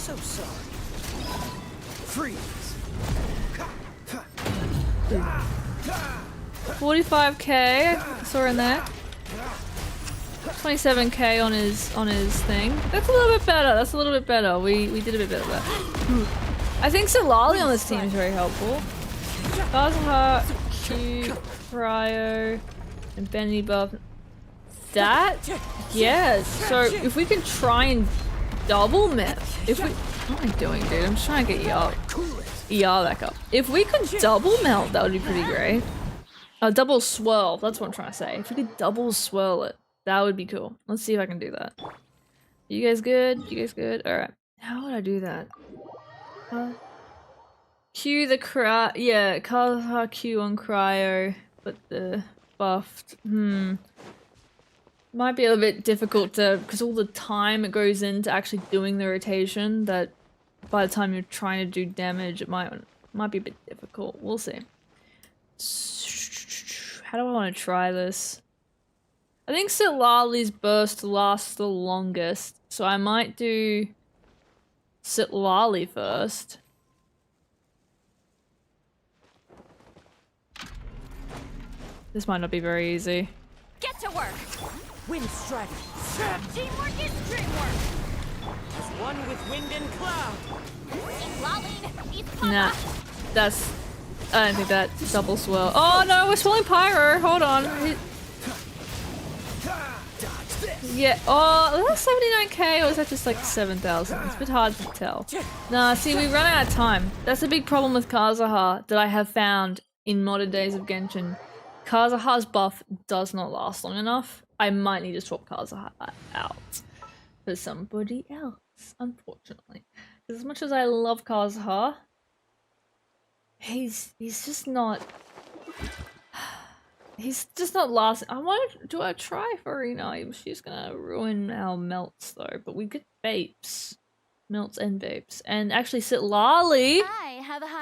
so sorry. Freeze. 45k. Saw in there. 27k on his thing. That's a little bit better. That's a little bit better. We did a bit better there. I think Solali on this team is very helpful. Kazuha, Q, Cryo, and Benny buff. That? Yes. So if we can try and double melt. If we what am I doing, dude? I'm just trying to get ER back up. If we could double melt, that would be pretty great. Double swirl, that's what I'm trying to say. If we could double swirl it, that would be cool. Let's see if I can do that. You guys good? You guys good? Alright. How would I do that? Q the yeah, Kazuha Q on cryo, but the buffed. Might be a little bit difficult to, because all the time it goes into actually doing the rotation, that by the time you're trying to do damage, it might be a bit difficult. We'll see. How do I want to try this? I think Sitlali's burst lasts the longest, so I might do Sitlali first. This might not be very easy. Get to work. Wind strategy. Teamwork is dreamwork. As one with wind and cloud. Nah, that's. I don't think that double swirl. Oh no, we're swirling Pyro. Hold on. Yeah. Oh, is that 79k or is that just like 7,000? It's a bit hard to tell. Nah, see, we run out of time. That's a big problem with Kazuha that I have found in modern days of Genshin. Kazuha's buff does not last long enough. I might need to swap Kazuha out for somebody else, unfortunately. Because as much as I love Kazuha, he's just not. He's just not lasting. Do I try Farina? She's gonna ruin our melts though, but we get vapes. Melts and vapes. And actually Sitlali!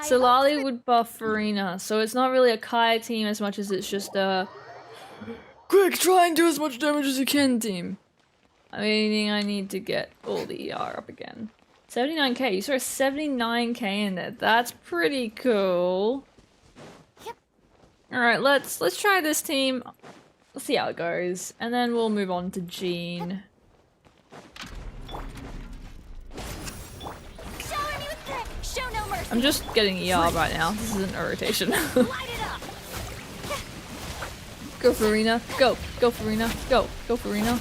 Sitlali would buff Farina, so it's not really a Kaya team as much as it's just a quick, try and do as much damage as you can team. Meaning I need to get all the ER up again. 79k, you saw a 79k in there. That's pretty cool. Yep. Alright, let's try this team. Let's see how it goes. And then we'll move on to Jean. Show no mercy. I'm just getting ER right now. This isn't a rotation. Light it up. Go Farina. Go. Go Farina. Go. Go Farina.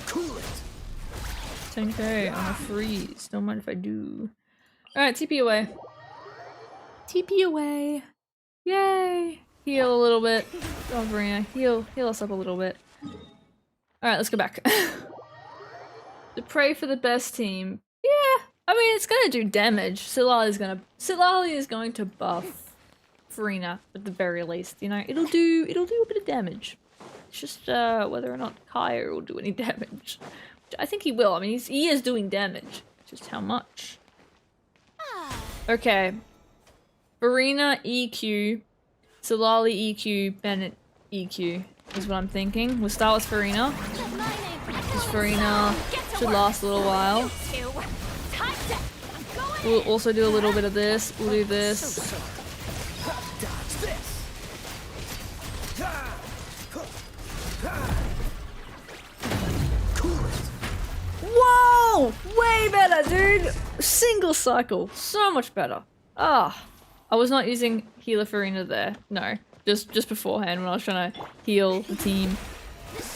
10k on a freeze. Don't mind if I do. Alright, TP away. TP away. Yay. Heal a little bit. Go Farina. Heal us up a little bit. Alright, let's go back. To pray for the best team. Yeah. I mean, it's gonna do damage. Sitlali is going to buff Farina at the very least. You know, it'll do a bit of damage. It's just whether or not Kaya will do any damage. Which I think he will. I mean, he is doing damage. Just how much? Okay. Farina EQ, Sitlali EQ, Bennett EQ is what I'm thinking. We'll start with Farina. Because Farina should last a little while. We'll also do a little bit of this. We'll do this. Whoa! Way better, dude! Single cycle. So much better. Ah. I was not using healer Farina there. No. Just beforehand when I was trying to heal the team.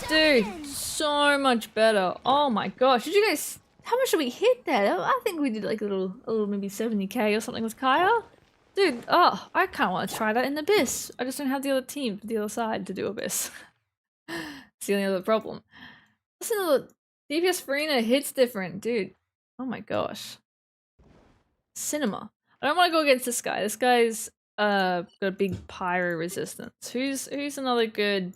Dude, so much better. Oh my gosh. Did you guys... How much did we hit there? I think we did like a little maybe 70k or something with Kaya. Dude, oh, I kind of want to try that in Abyss. I just don't have the other team, the other side to do Abyss. It's the only other problem. Listen to the DPS Farina hits different, dude. Oh my gosh. Cinema. I don't want to go against this guy. This guy's got a big pyro resistance. Who's another good,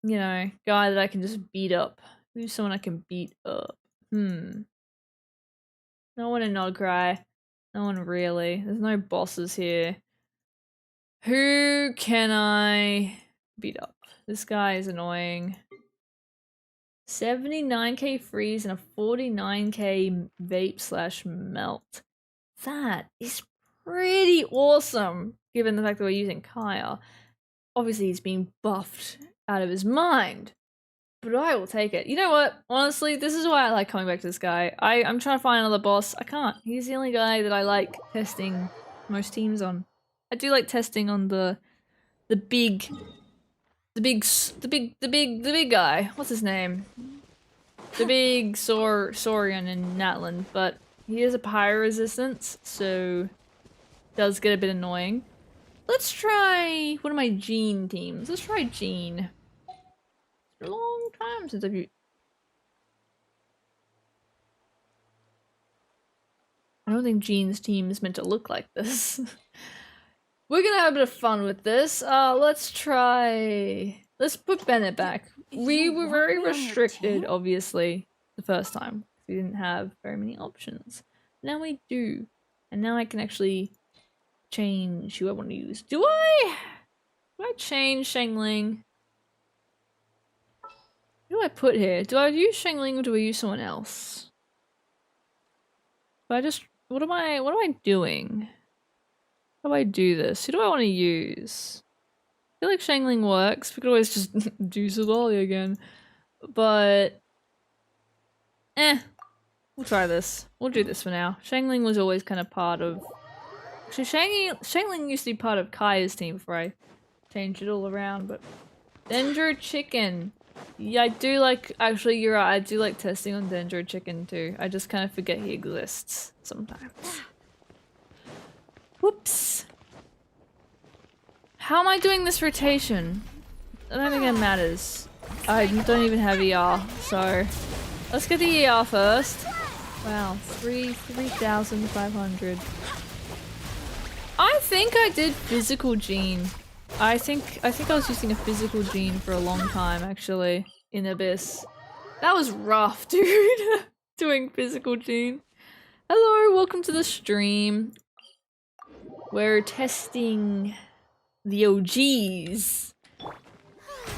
you know, guy that I can just beat up? Who's someone I can beat up? No one in Nodcry. No one really. There's no bosses here. Who can I beat up? This guy is annoying. 79k freeze and a 49k vape / melt. That is pretty awesome, given the fact that we're using Kaya. Obviously, he's being buffed out of his mind, but I will take it. You know what? Honestly, this is why I like coming back to this guy. I'm trying to find another boss. I can't. He's the only guy that I like testing most teams on. I do like testing on the big guy. What's his name? The big Saurian in Natland, but he has a pyro resistance, so does get a bit annoying. Let's try one of my Jean teams. Let's try Jean. It's been a long time since I've used. I don't think Jean's team is meant to look like this. We're gonna have a bit of fun with this. Let's put Bennett back. We were very restricted, obviously, the first time. We didn't have very many options. Now we do. And now I can actually change who I want to use. Do I change Shangling? Who do I put here? Do I use Shangling or do I use someone else? What am I doing? How do I do this? Who do I want to use? I feel like Shangling works. We could always just do Sodali again. But we'll try this. We'll do this for now. Shangling was always kind of part of. Actually, Shangling used to be part of Kaya's team before I changed it all around. But Dendro Chicken. Yeah, I do like. Actually, you're right. I do like testing on Dendro Chicken too. I just kind of forget he exists sometimes. Whoops. How am I doing this rotation? I don't think it matters. I don't even have ER, so let's get the ER first. Wow, 3,500. I think I did physical gene. I think I was using a physical gene for a long time actually in Abyss. That was rough, dude. Doing physical gene. Hello, welcome to the stream. We're testing the OGs.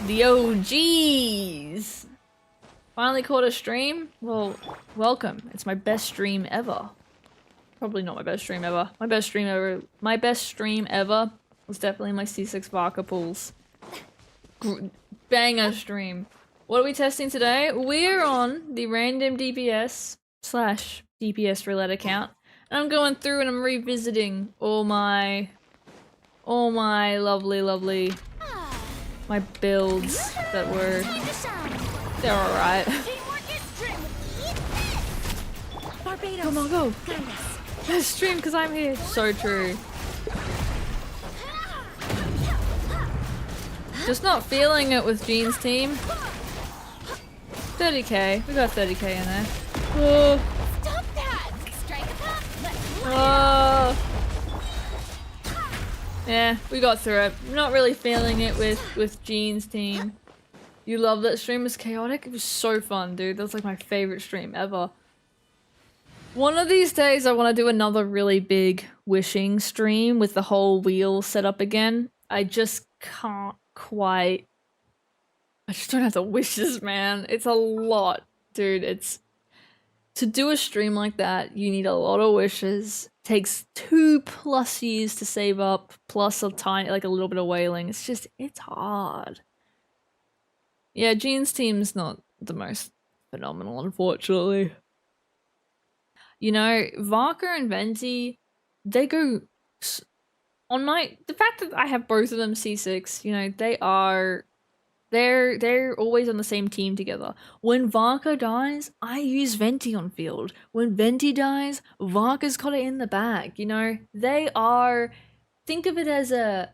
The OGs! Finally caught a stream? Well, welcome. It's my best stream ever. Probably not my best stream ever. My best stream ever was definitely my C6 Varka pulls. Banger stream. What are we testing today? We're on the random DPS / DPS roulette account. And I'm going through and I'm revisiting all my lovely my builds that were they're alright. Come on, go! Stream because I'm here. So true. Just not feeling it with Jean's team. 30k. We got 30k in there. Whoa. Whoa. Yeah, we got through it. Not really feeling it with Jean's team. You love that stream? It was chaotic. It was so fun, dude. That was like my favorite stream ever. One of these days I want to do another really big wishing stream with the whole wheel set up again. I just can't quite. I just don't have the wishes, man. It's a lot, dude. It's to do a stream like that, you need a lot of wishes. Takes 2+ years to save up, plus a tiny, like a little bit of whaling. It's hard. Yeah, Jean's team's not the most phenomenal, unfortunately. You know, Varka and Venti, they go on the fact that I have both of them C6, you know, they're always on the same team together. When Varka dies, I use Venti on field. When Venti dies, Varka's got it in the bag, you know? They are, think of it as a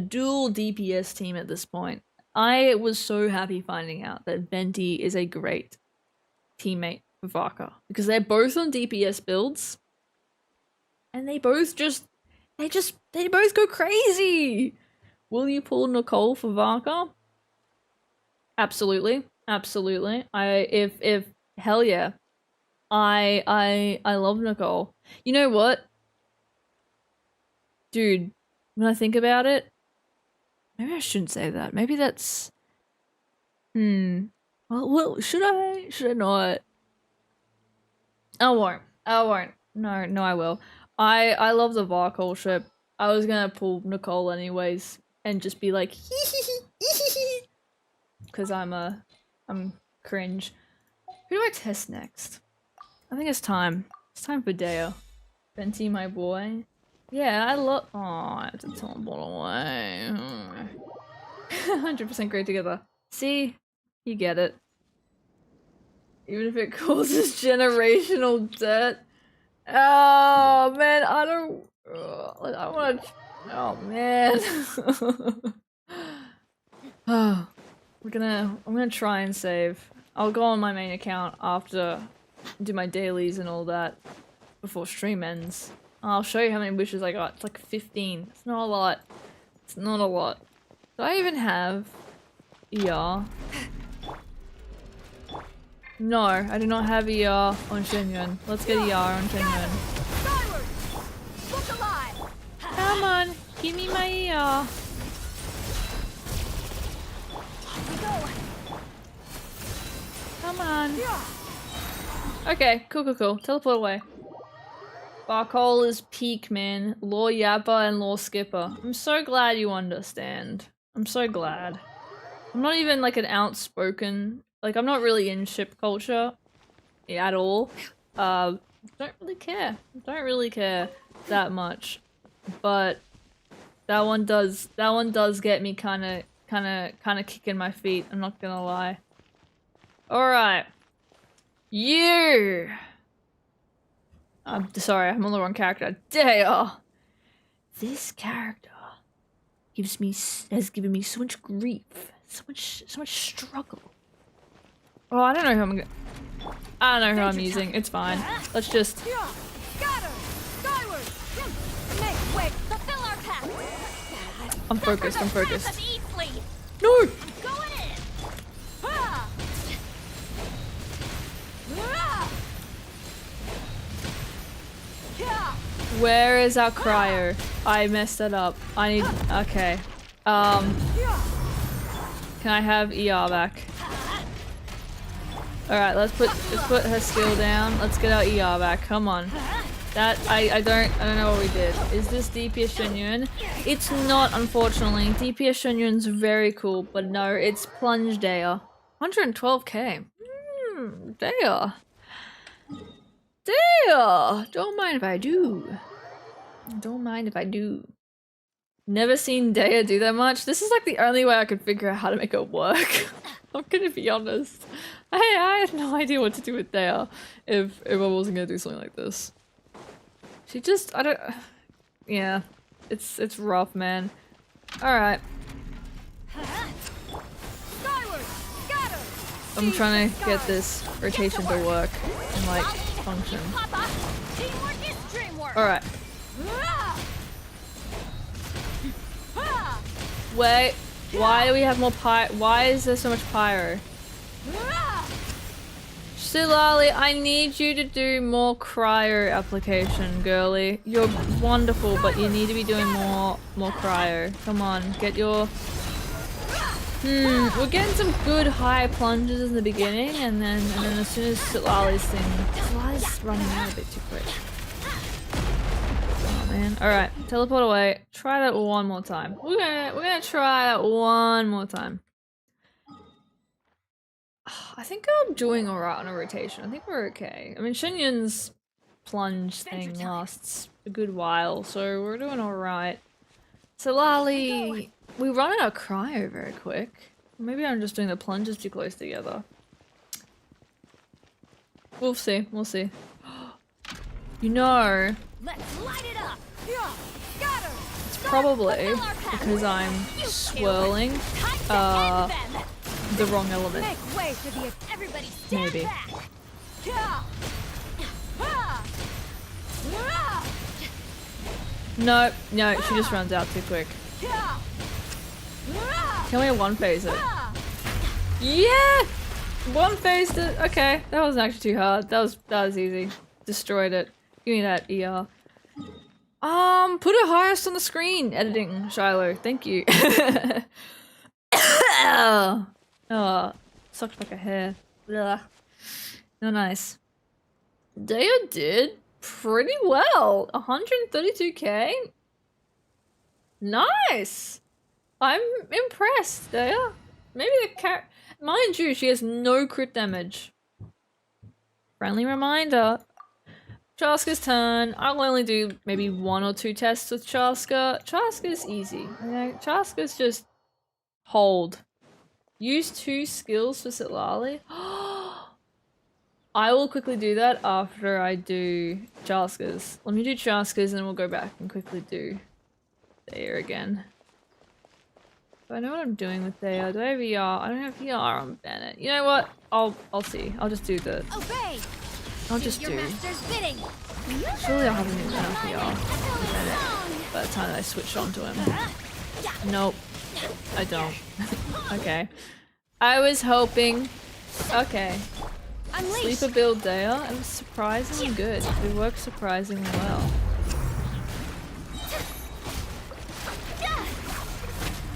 dual DPS team at this point. I was so happy finding out that Venti is a great teammate for Varka because they're both on DPS builds and they both just they both go crazy. Will you pull Nicole for Varka? Absolutely. Absolutely. If hell yeah. I love Nicole. You know what? Dude, when I think about it, maybe I shouldn't say that. Maybe that's well, should I? Should I not? I won't. I won't. No, I will. I love the Varkol ship. I was gonna pull Nicole anyways and just be like because I'm cringe. Who do I test next? I think it's time. It's time for Deo. Venti, my boy. Yeah, I love. Oh, I have to teleport away. 100% great together. See? You get it. Even if it causes generational debt. Oh man, I don't. I want to. Oh man. Oh, I'm gonna try and save. I'll go on my main account after do my dailies and all that before stream ends. I'll show you how many wishes I got. It's like 15. It's not a lot. It's not a lot. Do I even have ER? No, I do not have ER on Shenyun. Let's get ER on Shenyun. Come on, give me my ER. Come on. Okay, cool. Teleport away. Varkol is peak, man. Law Yappa and Law Skipper. I'm so glad you understand. I'm so glad. I'm not even like an outspoken, like I'm not really in ship culture at all. Don't really care. Don't really care that much. But that one does get me kinda kicking my feet, I'm not gonna lie. Alright. You! I'm sorry, I'm on the wrong character. Dale! This character has given me so much grief, so much struggle. Oh, I don't know who I'm using. It's fine. Let's just. I'm focused. No! Where is our cryo? I messed it up. I need. Okay. Can I have ER back? All right. Let's put her skill down. Let's get our ER back. Come on. That I don't know what we did. Is this DPS Shenyun? It's not, unfortunately. DPS Shenyun's very cool, but no, it's Plunge Daya. 112k. Daya. Don't mind if I do. Don't mind if I do. Never seen Daya do that much. This is like the only way I could figure out how to make it work. I'm gonna be honest. I had no idea what to do with Daya if I wasn't gonna do something like this. She just, I don't, yeah, it's rough, man. Alright. I'm trying to get this rotation to work and like function. Alright. Wait, why do we have more why is there so much pyro? Silali, I need you to do more cryo application, girly. You're wonderful, but you need to be doing more cryo. Come on, get your... we're getting some good high plunges in the beginning, and then as soon as Silali's Silali's running out a bit too quick. Oh man. Alright, teleport away. Try that one more time. We're gonna try that one more time. I think I'm doing alright on a rotation. I think we're okay. I mean, Shenyun's plunge thing lasts a good while, so we're doing alright. So Lali, we run out of cryo very quick. Maybe I'm just doing the plunges too close together. We'll see. We'll see. You know, Let's light it up. it's probably because I'm swirling the wrong element. Make way for the everybody stand Maybe. back. No, no, she just runs out too quick. Can we one phase it? Yeah! One phased it. Okay, that wasn't actually too hard. That was easy. Destroyed it. Give me that ER. Put it highest on the screen. Editing, Shiloh. Thank you. Oh, sucked like a hair. Ugh. No nice. Daya did pretty well. 132k. Nice. I'm impressed, Daya. Maybe the mind you, she has no crit damage. Friendly reminder. Chaska's turn. I'll only do maybe 1 or 2 tests with Chaska. Chaska's easy. Okay? Chaska's just hold. Use 2 skills for Sitlali. I will quickly do that after I do Chaska's. Let me do Chaska's and we'll go back and quickly do Daya again. Do I know what I'm doing with Daya? Do I have ER? I don't have ER on Bennett. You know what? I'll see. I'll just do the... Obey. I'll just do... Surely I'll have enough ER on Bennett by the time that I switch on to him. Nope. I don't. Okay. I was hoping... Okay. Sleeper build Daya. It was surprisingly good. It worked surprisingly well.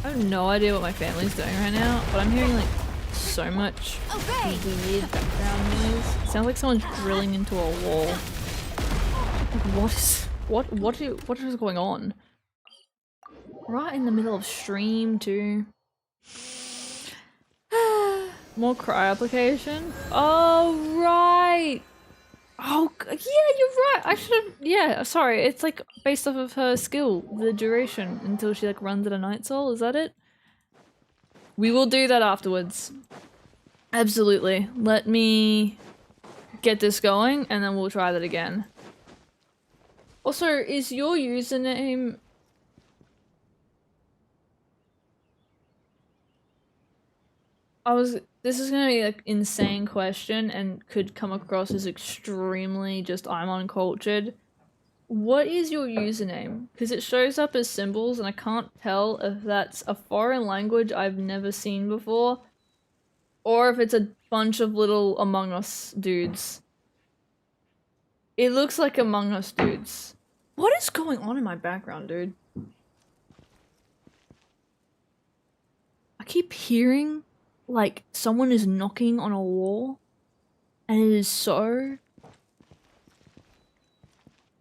I have no idea what my family's doing right now, but I'm hearing like so much weird background noise. It sounds like someone's drilling into a wall. What is going on? Right in the middle of stream too. More cry application. Oh right. Oh yeah, you're right. I should have. Yeah, sorry. It's like based off of her skill, the duration until she like runs at a night soul. Is that it? We will do that afterwards. Absolutely. Let me get this going, and then we'll try that again. Also, is your username? This is gonna be like insane question and could come across as extremely just I'm uncultured. What is your username? Because it shows up as symbols and I can't tell if that's a foreign language I've never seen before or if it's a bunch of little Among Us dudes. It looks like Among Us dudes. What is going on in my background, dude? I keep hearing like someone is knocking on a wall and it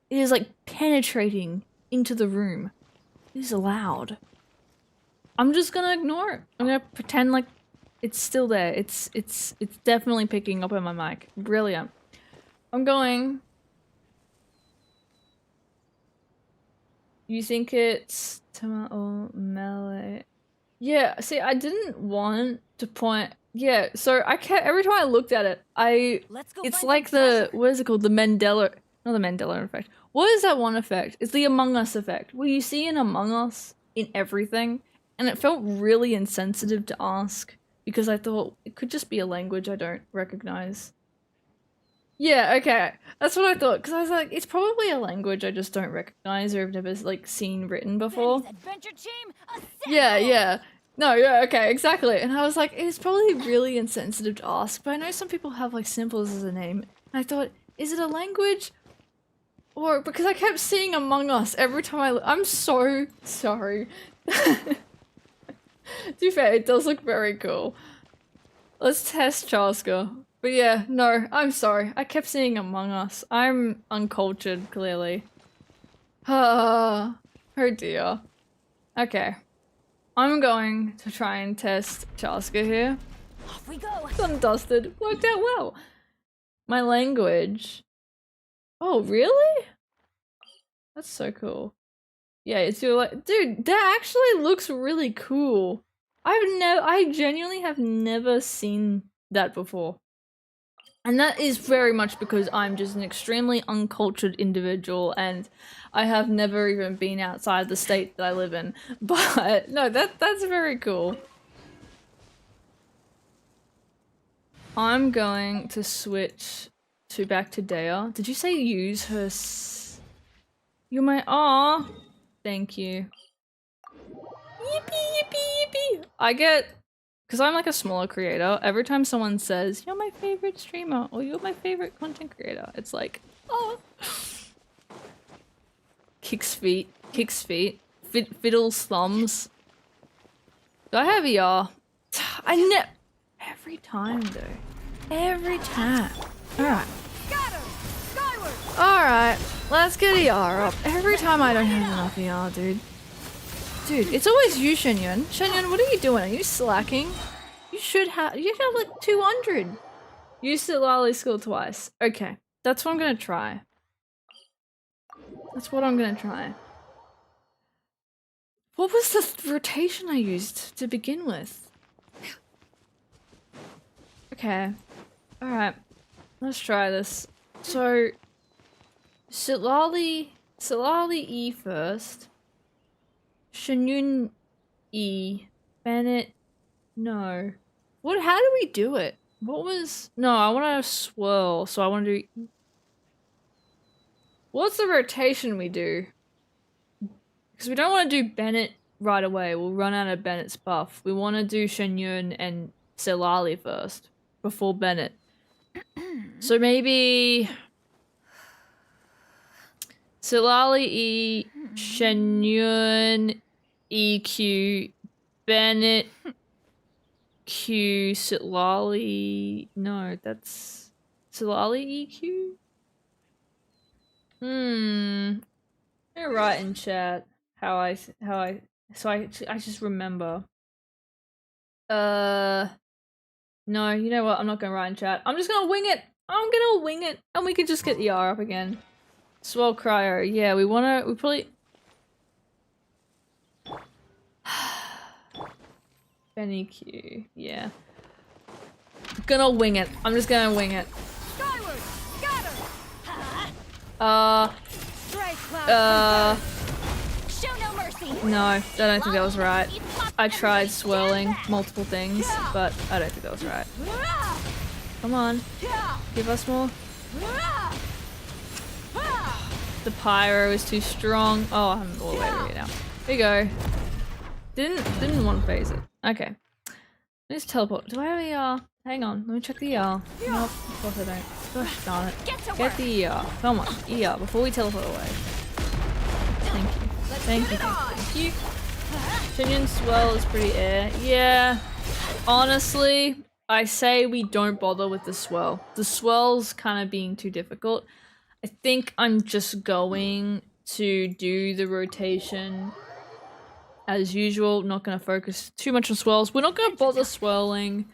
is like penetrating into the room. It is loud. I'm just gonna ignore it. I'm gonna pretend like it's still there. It's definitely picking up on my mic. Brilliant. I'm going. You think it's tomato melee? Yeah, see, I didn't want to point. Yeah, so I can't. Every time I looked at it, it's like the what is it called? The Mandela, not the Mandela effect. What is that one effect? It's the Among Us effect, where you see an Among Us in everything, and it felt really insensitive to ask because I thought it could just be a language I don't recognize. Yeah, okay, that's what I thought because I was like, it's probably a language I just don't recognize or have never like seen written before. Yeah. No, yeah, okay, exactly. And I was like, it's probably really insensitive to ask, but I know some people have like symbols as a name. And I thought, is it a language? Or because I kept seeing Among Us every time I'm so sorry. To be fair, it does look very cool. Let's test Chaska. But yeah, no, I'm sorry. I kept seeing Among Us. I'm uncultured, clearly. Oh dear. Okay. I'm going to try and test Chaska here. Off we go. Undusted. Worked out well. My language. Oh, really? That's so cool. Yeah, it's your dude, that actually looks really cool. I genuinely have never seen that before. And that is very much because I'm just an extremely uncultured individual and I have never even been outside the state that I live in. But no, that's very cool. I'm going to switch back to Daya. Did you say use her you're my Thank you. Yippee, yippee, yippee! I get, because I'm like a smaller creator, every time someone says, you're my favorite streamer, or you're my favorite content creator, it's like, oh. Kicks feet, fiddles thumbs. Do I have ER? Every time though. Every time. Alright. Alright, let's get ER up. Every time I don't have enough ER, dude. Dude, it's always you, Shenyun. Shenyun, what are you doing? Are you slacking? You should have like 200. Used the Lali skill twice. Okay, that's what I'm gonna try. That's what I'm gonna try. What was the rotation I used to begin with? Okay. Alright. Let's try this. So Silali E first. Shenyun E. Bennett. No. How do we do it? What was... No, I want to swirl, so I want to do... What's the rotation we do? Because we don't want to do Bennett right away. We'll run out of Bennett's buff. We want to do Shenyun and Silali first, before Bennett. So maybe... Silali E, Shenyun, EQ, Bennett, Q, Silali... No, that's... Silali EQ? I'm gonna write in chat how I just remember. No, you know what? I'm not gonna write in chat. I'm just gonna wing it. I'm gonna wing it, and we can just get the ER up again. Swell cryo. Yeah, we probably. Benny Q. Yeah. Gonna wing it. I'm just gonna wing it. No, I don't think that was right. I tried swirling multiple things, but I don't think that was right. Come on. Give us more. The pyro is too strong. Oh, I'm all the way over here now. Here you go. Didn't want to phase it. Okay. Let's teleport. Do I have ER? Hang on, let me check the ER. Nope, of course I don't. Gosh darn it. Get the ER. Come on, ER, before we teleport away. Thank you. Thank you, thank you. Shenyun's swell is pretty air. Yeah. Honestly, I say we don't bother with the swell. The swell's kind of being too difficult. I think I'm just going to do the rotation as usual. Not going to focus too much on swirls. We're not going to bother swirling.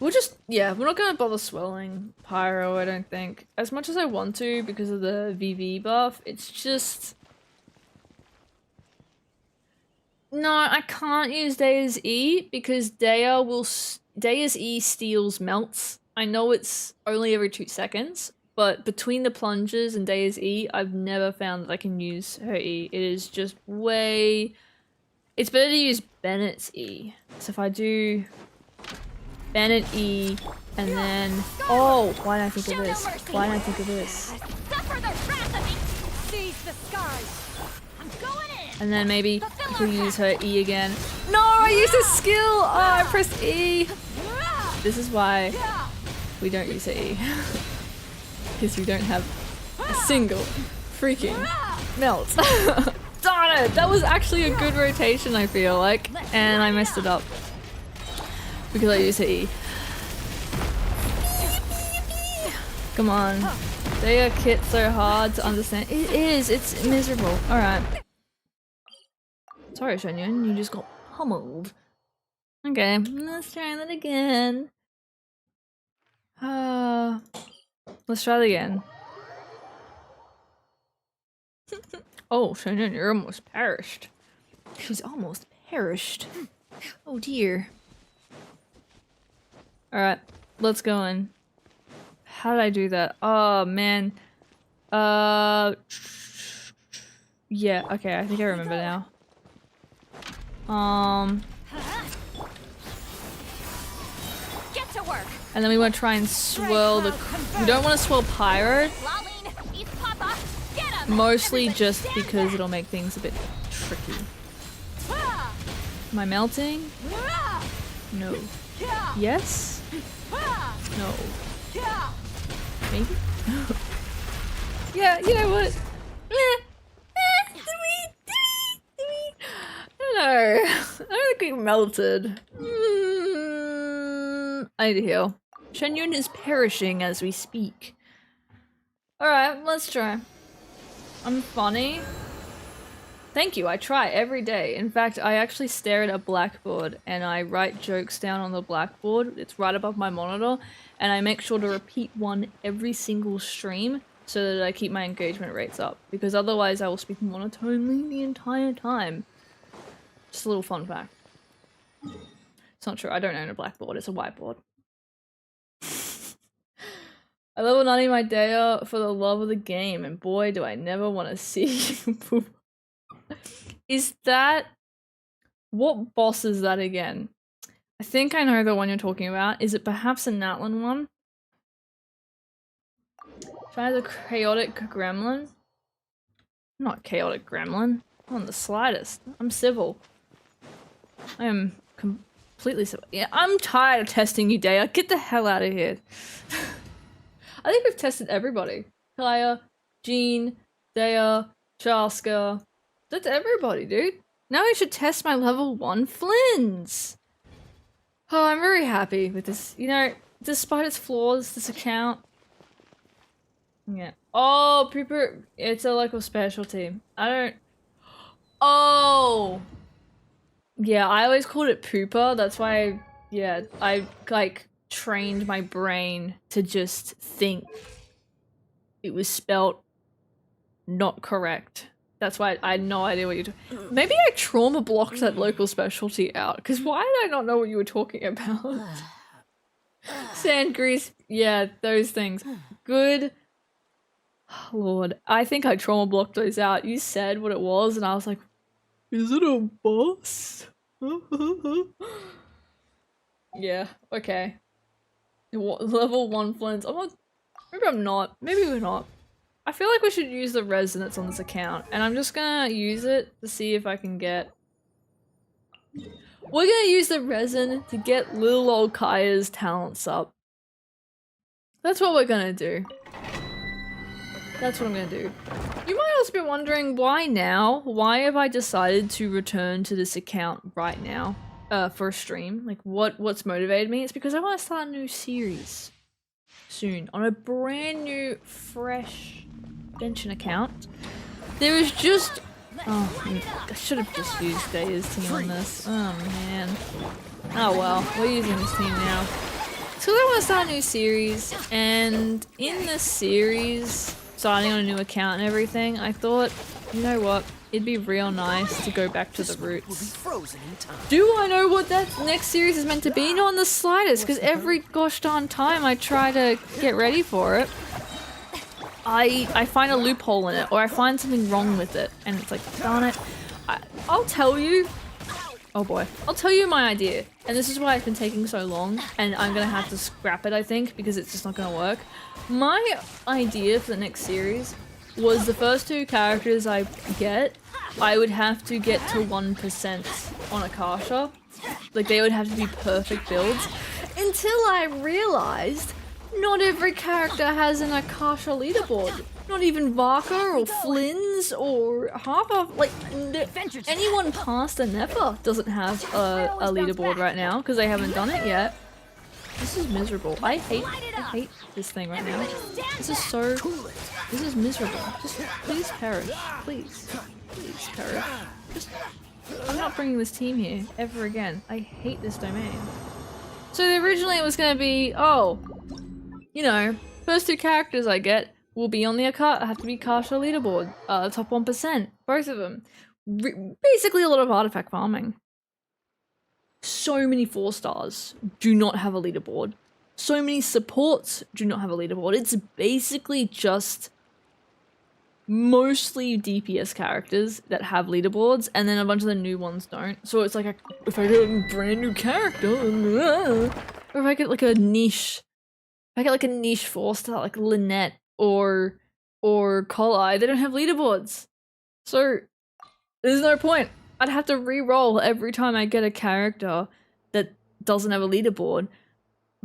We're not gonna bother swirling Pyro, I don't think. As much as I want to because of the VV buff, it's just... No, I can't use Daya's E because Daya's E steals melts. I know it's only every 2 seconds, but between the plunges and Daya's E, I've never found that I can use her E. It is just way... It's better to use Bennett's E. So if I do... Bennett E, and then... Oh, why didn't I think of this? Why didn't I think of this? And then maybe I could use her E again. No, I used a skill! Oh, I pressed E! This is why we don't use her E. Because we don't have a single freaking melt. Darn it! That was actually a good rotation, I feel like. And I messed it up. Because I use her E. Come on. They are kit so hard to understand. It is. It's miserable. Alright. Sorry, Shenyun. You just got pummeled. Okay. Let's try that again. Let's try it again. Oh, Shenyun, you're almost perished. She's almost perished. Oh dear. Alright, let's go in. How did I do that? Oh, man. Yeah, okay, I think I remember now. Get to work. And then we want to try and swirl the... We don't want to swirl Pyro. Mostly just because it'll make things a bit tricky. Am I melting? No. Yes? No. Maybe? Yeah, you know what? Did we? I don't know. I don't think we melted. I need to heal. Shenyun is perishing as we speak. Alright, let's try. I'm funny. Thank you, I try every day. In fact, I actually stare at a blackboard and I write jokes down on the blackboard. It's right above my monitor, and I make sure to repeat one every single stream so that I keep my engagement rates up, because otherwise I will speak monotonely the entire time. Just a little fun fact. It's not true, I don't own a blackboard, it's a whiteboard. I level 90 my Daya for the love of the game, and boy do I never want to see you poop. Is that... what boss is that again? I think I know the one you're talking about. Is it perhaps a Natlan one? Try the chaotic gremlin? I'm not chaotic gremlin. Not on the slightest. I'm civil. I am completely civil. Yeah, I'm tired of testing you, Daya. Get the hell out of here. I think we've tested everybody. Kaya, Jean, Daya, Chaska. That's everybody, dude. Now I should test my level 1 Flins. Oh, I'm very happy with this. You know, despite its flaws, this account... yeah. Oh, Pooper, it's a local specialty. I don't... oh! Yeah, I always called it Pooper. That's why, yeah, I, like, trained my brain to just think it was spelt not correct. That's why I had no idea what you're talking. Maybe I trauma blocked that local specialty out, because why did I not know what you were talking about? Sand grease, yeah, those things. Good Lord, I think I trauma blocked those out. You said what it was, and I was like, is it a boss? Yeah, okay. Level 1 Flins. I'm not. Maybe I'm not. Maybe we're not. I feel like we should use the resonance on this account, and I'm just gonna use it to see if I can get... we're gonna use the resin to get little old Kaya's talents up. That's what we're gonna do. That's what I'm gonna do. You might also be wondering, why now? Why have I decided to return to this account right now? For a stream? Like, what's motivated me? It's because I want to start a new series soon on a brand new, fresh Genshin account. There is just... oh, I should have just used Daya's team on this. Oh man. Oh well, we're using this team now. So I want to start a new series, and in this series, starting on a new account and everything, I thought, you know what? It'd be real nice to go back to the roots. Do I know what that next series is meant to be? Not in the slightest, because every gosh darn time I try to get ready for it, I find a loophole in it, or I find something wrong with it, and it's like, darn it. I'll tell you. Oh boy. I'll tell you my idea, and this is why it's been taking so long, and I'm gonna have to scrap it, I think, because it's just not gonna work. My idea for the next series was the first 2 characters I get, I would have to get to 1% on Akasha. Like, they would have to be perfect builds. Until I realized not every character has an Akasha leaderboard. Not even Varka or Flins or Harper. Like, anyone past a Never doesn't have a leaderboard right now because they haven't done it yet. This is miserable. I hate this thing right now. This is miserable. Just please perish. Please perish. I'm not bringing this team here ever again. I hate this domain. So originally it was gonna be, oh, you know, first 2 characters I get will be on the have to be Akasha leaderboard. Top 1%. Both of them. Basically a lot of artifact farming. So many 4 stars do not have a leaderboard. So many supports do not have a leaderboard. It's basically just mostly DPS characters that have leaderboards, and then a bunch of the new ones don't. So it's like, if I get a brand new character, or if I get like a niche, 4 star like Lynette, or or Colai, they don't have leaderboards. So there's no point. I'd have to re-roll every time I get a character that doesn't have a leaderboard.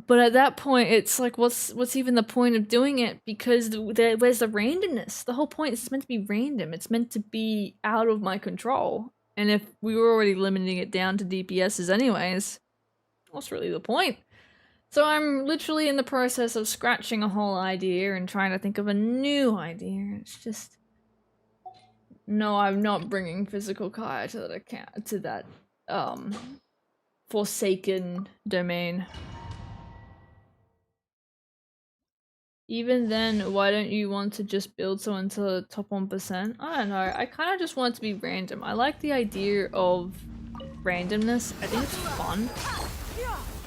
But at that point, it's like, what's even the point of doing it? Because where's the randomness? The whole point is it's meant to be random. It's meant to be out of my control. And if we were already limiting it down to DPSs anyways, what's really the point? So I'm literally in the process of scratching a whole idea and trying to think of a new idea. It's just... No, I'm not bringing physical Kaya to that account, to that, forsaken domain. Even then, why don't you want to just build someone to the top 1%? I don't know, I kind of just want it to be random. I like the idea of randomness. I think it's fun.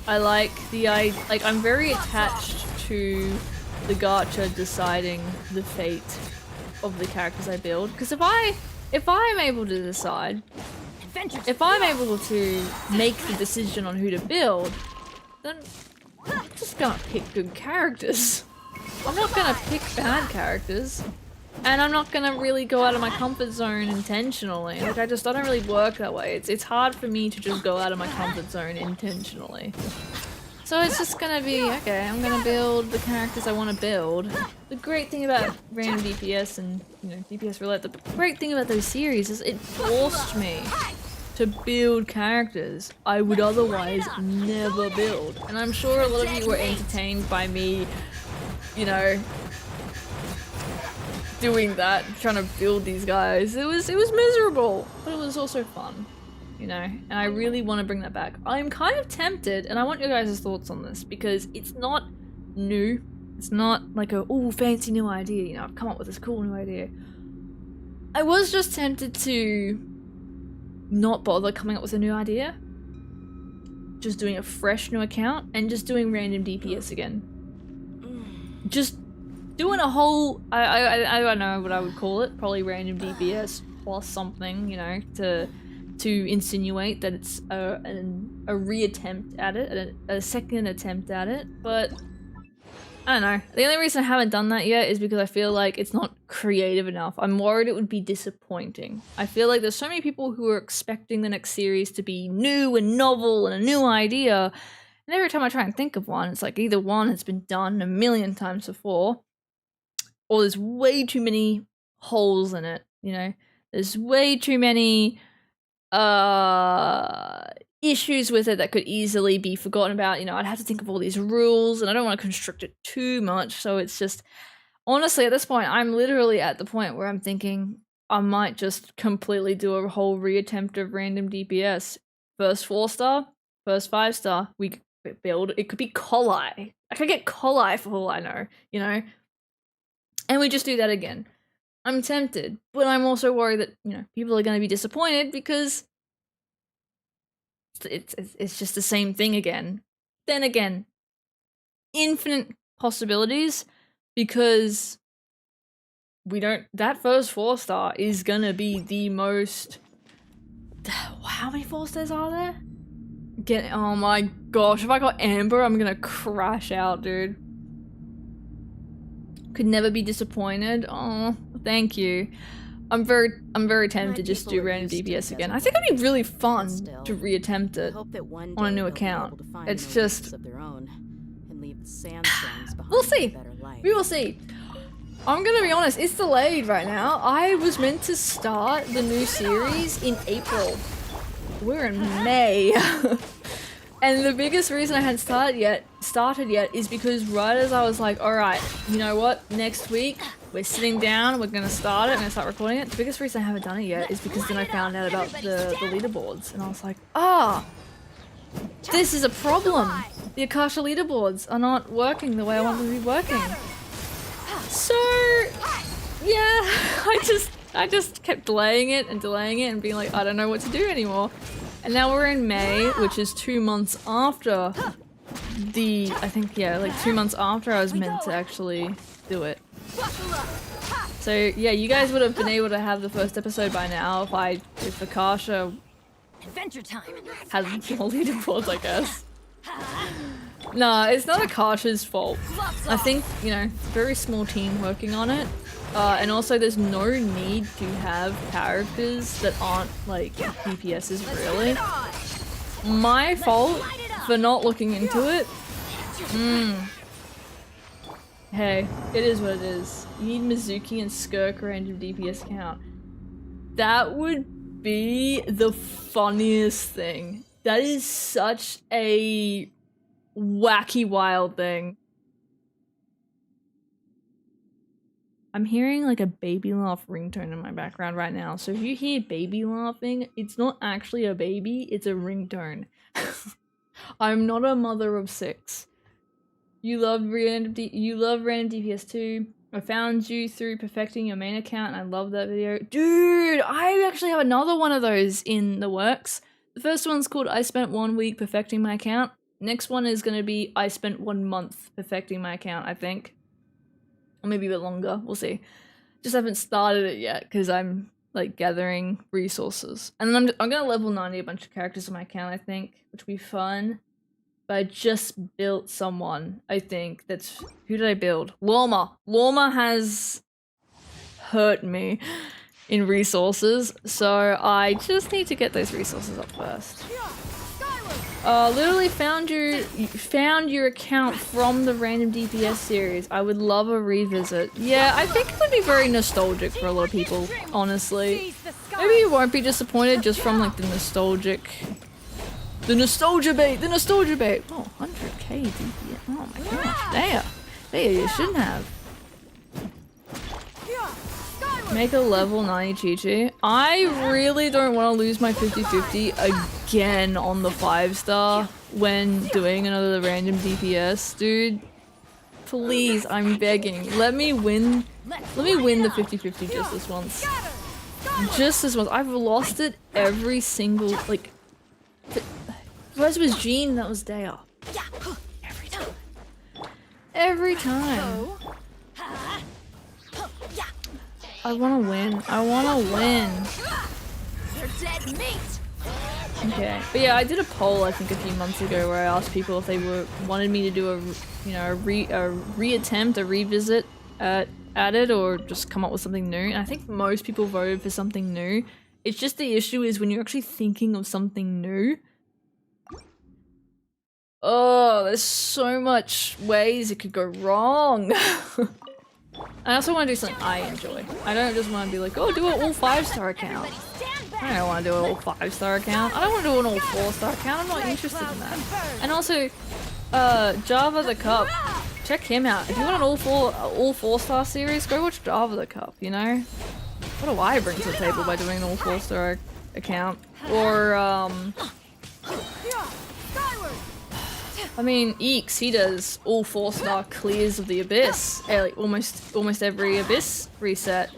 I like the I'm very attached to the gacha deciding the fate of the characters I build. Because if I'm able to decide, if I'm able to make the decision on who to build, then I'm just gonna pick good characters. I'm not gonna pick bad characters, and I'm not gonna really go out of my comfort zone intentionally. Like I don't really work that way. It's hard for me to just go out of my comfort zone intentionally. So it's just gonna be, okay, I'm gonna build the characters I want to build. The great thing about random DPS and, you know, DPS roulette, the great thing about those series is it forced me to build characters I would otherwise never build. And I'm sure a lot of you were entertained by me, you know, doing that, trying to build these guys. It was miserable, but it was also fun. You know, and I really want to bring that back. I'm kind of tempted, and I want your guys' thoughts on this, because it's not new. It's not like a, ooh, fancy new idea, you know, I've come up with this cool new idea. I was just tempted to not bother coming up with a new idea. Just doing a fresh new account, and just doing random DPS again. Just doing a whole, I don't know what I would call it, probably random DPS plus something, you know, to insinuate that it's a reattempt at it, a second attempt at it, but I don't know. The only reason I haven't done that yet is because I feel like it's not creative enough. I'm worried it would be disappointing. I feel like there's so many people who are expecting the next series to be new and novel and a new idea, and every time I try and think of one, it's like either one has been done a million times before, or there's way too many holes in it, you know? There's way too many issues with it that could easily be forgotten about. You know, I'd have to think of all these rules, and I don't want to constrict it too much, so it's just, honestly, at this point, I'm literally at the point where I'm thinking I might just completely do a whole reattempt of random DPS. First 4-star, first 5-star, we build, it could be Colai. I could get Colai for all I know, you know? And we just do that again. I'm tempted, but I'm also worried that, you know, people are going to be disappointed because it's just the same thing again. Then again, infinite possibilities, because we don't, that first 4-star is going to be the most, how many 4-stars are there? Oh my gosh, if I got Amber, I'm going to crash out, dude. Could never be disappointed. Oh, thank you. I'm very tempted to just do random DPS again. I think it'd be really fun to reattempt it on a new account. It's just, we'll see. We will see. I'm gonna be honest, it's delayed right now. I was meant to start the new series in April. We're in May. And the biggest reason I hadn't started yet is because right as I was like, alright, you know what, next week, we're sitting down, we're gonna start it, I'm gonna start recording it. The biggest reason I haven't done it yet is because then I found out about the leaderboards, and I was like, this is a problem. The Akasha leaderboards are not working the way I want them to be working. So, yeah, I just kept delaying it and being like, I don't know what to do anymore. And now we're in May, which is 2 months after the, I think, yeah, like 2 months after I was meant to actually do it. So yeah, you guys would have been able to have the first episode by now if Akasha Adventure time. had more leaderboards, I guess. Nah, it's not Akasha's fault. I think, you know, very small team working on it. And also there's no need to have characters that aren't like DPSs really. My fault for not looking into it. Hey, it is what it is. You need Mizuki and Skirk random DPS count. That would be the funniest thing. That is such a wacky wild thing. I'm hearing like a baby laugh ringtone in my background right now. So if you hear baby laughing, it's not actually a baby, it's a ringtone. I'm not a mother of 6. You love random DPS too. I found you through perfecting your main account and I love that video. Dude, I actually have another one of those in the works. The first one's called I spent 1 week perfecting my account. Next one is gonna be I spent 1 month perfecting my account, I think. Or maybe a bit longer, we'll see. Just haven't started it yet because I'm like gathering resources. And then I'm gonna level 90 a bunch of characters on my account, I think, which will be fun. But I just built someone, I think, that's... Who did I build? Lorma! Lorma has hurt me in resources, so I just need to get those resources up first. Literally found your account from the random DPS series. I would love a revisit. Yeah, I think it would be very nostalgic for a lot of people, honestly. Maybe you won't be disappointed just from like the nostalgia bait! The nostalgia bait! Oh, 100k DPS. Oh my gosh, there you shouldn't have. Make a level 90 Chi-Chi. I really don't want to lose my 50-50 again on the 5-star when doing another random DPS, dude. Please, I'm begging. Let me win the 50-50 just this once. Just this once. I've lost it every single, like... First was Jean, that was Dea. Every time. Every time. I wanna win. I wanna win. You're dead meat. Okay, but yeah, I did a poll I think a few months ago where I asked people if they wanted me to do a revisit at it, or just come up with something new. And I think most people voted for something new. It's just the issue is when you're actually thinking of something new. Oh, there's so much ways it could go wrong. I also want to do something I enjoy. I don't just want to be like, oh, do an all 5-star account. I don't want to do an all 5-star account. I don't want to do an all 4-star account. I'm not interested in that. And also, Java the Cup. Check him out. If you want an all 4-star series, go watch Java the Cup, you know? What do I bring to the table by doing an all 4-star account? Or, I mean, Eeks, he does all 4-star clears of the Abyss. Like almost every Abyss reset.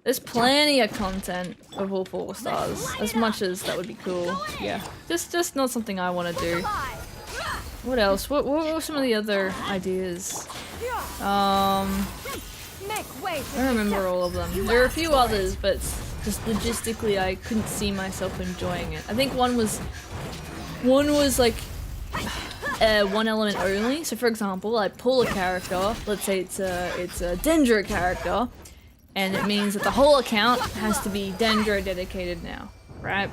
There's plenty of content of all 4 stars. As much as that would be cool. Yeah. Just not something I want to do. What else? What were some of the other ideas? I don't remember all of them. There are a few others, but just logistically I couldn't see myself enjoying it. I think one was like one element only. So for example, I pull a character, let's say it's a Dendro character, and it means that the whole account has to be Dendro dedicated now, right?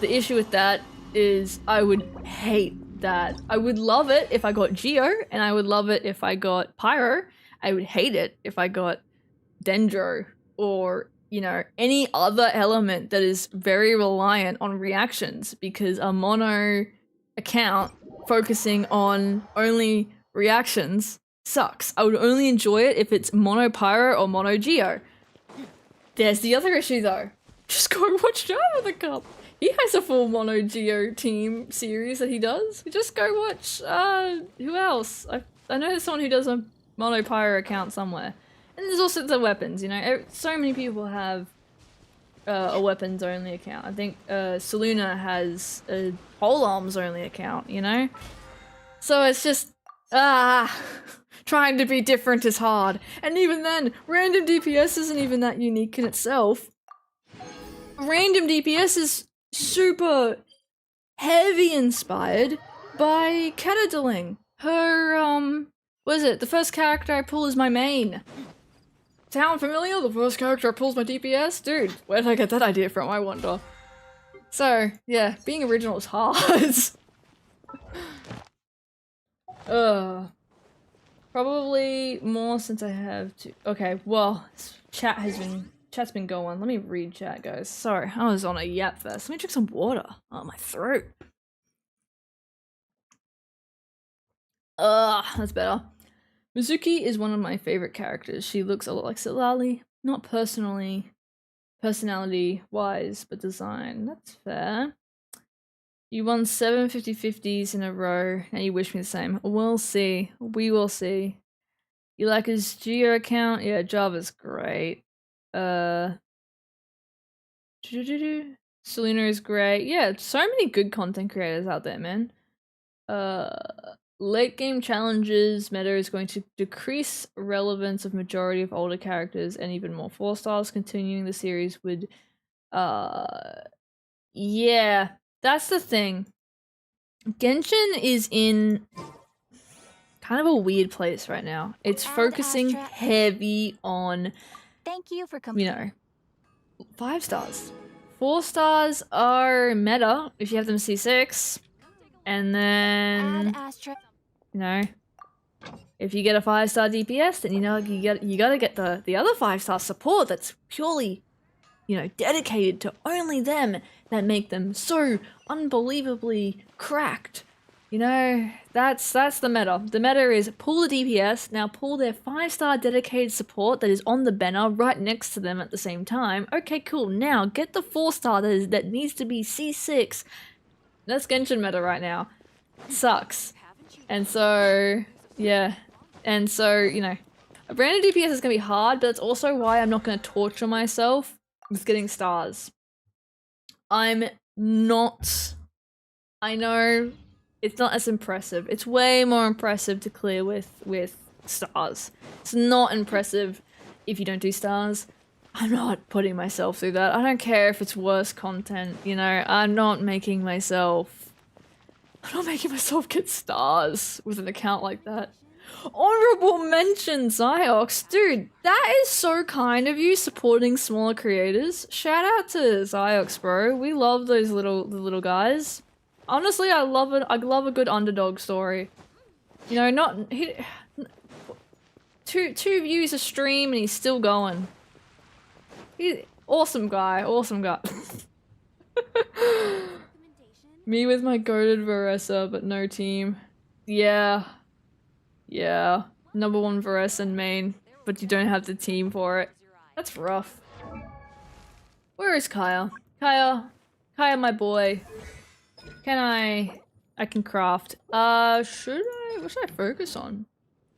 The issue with that is I would hate that. I would love it if I got Geo, and I would love it if I got Pyro. I would hate it if I got Dendro, or, you know, any other element that is very reliant on reactions, because a mono account focusing on only reactions sucks. I would only enjoy it if it's mono Pyro or mono Geo. There's the other issue though. Just go watch Java the Cup. He has a full mono Geo team series that he does. Just go watch, who else? I know there's someone who does a mono Pyro account somewhere. And there's also the weapons, you know, so many people have a weapons only account. I think Saluna has a polearms only account, you know? So it's just, trying to be different is hard. And even then, random DPS isn't even that unique in itself. Random DPS is super heavy inspired by Catadeling. Her, what is it? The first character I pull is my main. sound familiar? The first character pulls my DPS? Dude, where did I get that idea from, I wonder? So, yeah, being original is hard. Probably more since I have to. Okay, well, chat's been going. Let me read chat, guys. Sorry, I was on a yap first. Let me drink some water. Oh, my throat. That's better. Mizuki is one of my favorite characters. She looks a lot like Silali. Not personality-wise, but design. That's fair. You won 7 50/50s in a row, and you wish me the same. We'll see. We will see. You like his Geo account? Yeah, Java's great. Selena is great. Yeah, so many good content creators out there, man. Late game challenges meta is going to decrease relevance of majority of older characters and even more 4 stars. Continuing the series would, yeah, that's the thing. Genshin is in kind of a weird place right now. It's focusing heavy on, Thank you for you know, 5 stars. 4 stars are meta if you have them C6, and then, you know, if you get a 5-star DPS, then you know you gotta get the other 5-star support that's purely, you know, dedicated to only them, that make them so unbelievably cracked. You know, that's the meta. The meta is pull the DPS, now pull their 5-star dedicated support that is on the banner right next to them at the same time. Okay, cool. Now get the 4-star that needs to be C6. That's Genshin meta right now. It sucks. And so, yeah. And so, you know, a brand new DPS is gonna be hard, but that's also why I'm not gonna torture myself with getting stars. I'm not. I know it's not as impressive. It's way more impressive to clear with stars. It's not impressive if you don't do stars. I'm not putting myself through that. I don't care if it's worse content, you know. I'm not making myself get stars with an account like that. Honorable mention, Zyox. Dude, that is so kind of you, supporting smaller creators. Shout out to Zyox, bro. We love those little guys. Honestly, I love it. I love a good underdog story. You know, two views a stream and he's still going. He's awesome guy. Awesome guy. Me with my goated Varessa, but no team. Yeah. Yeah. Number 1 Varessa in main, but you don't have the team for it. That's rough. Where is Kaya? Kaya, my boy. I can craft. What should I focus on?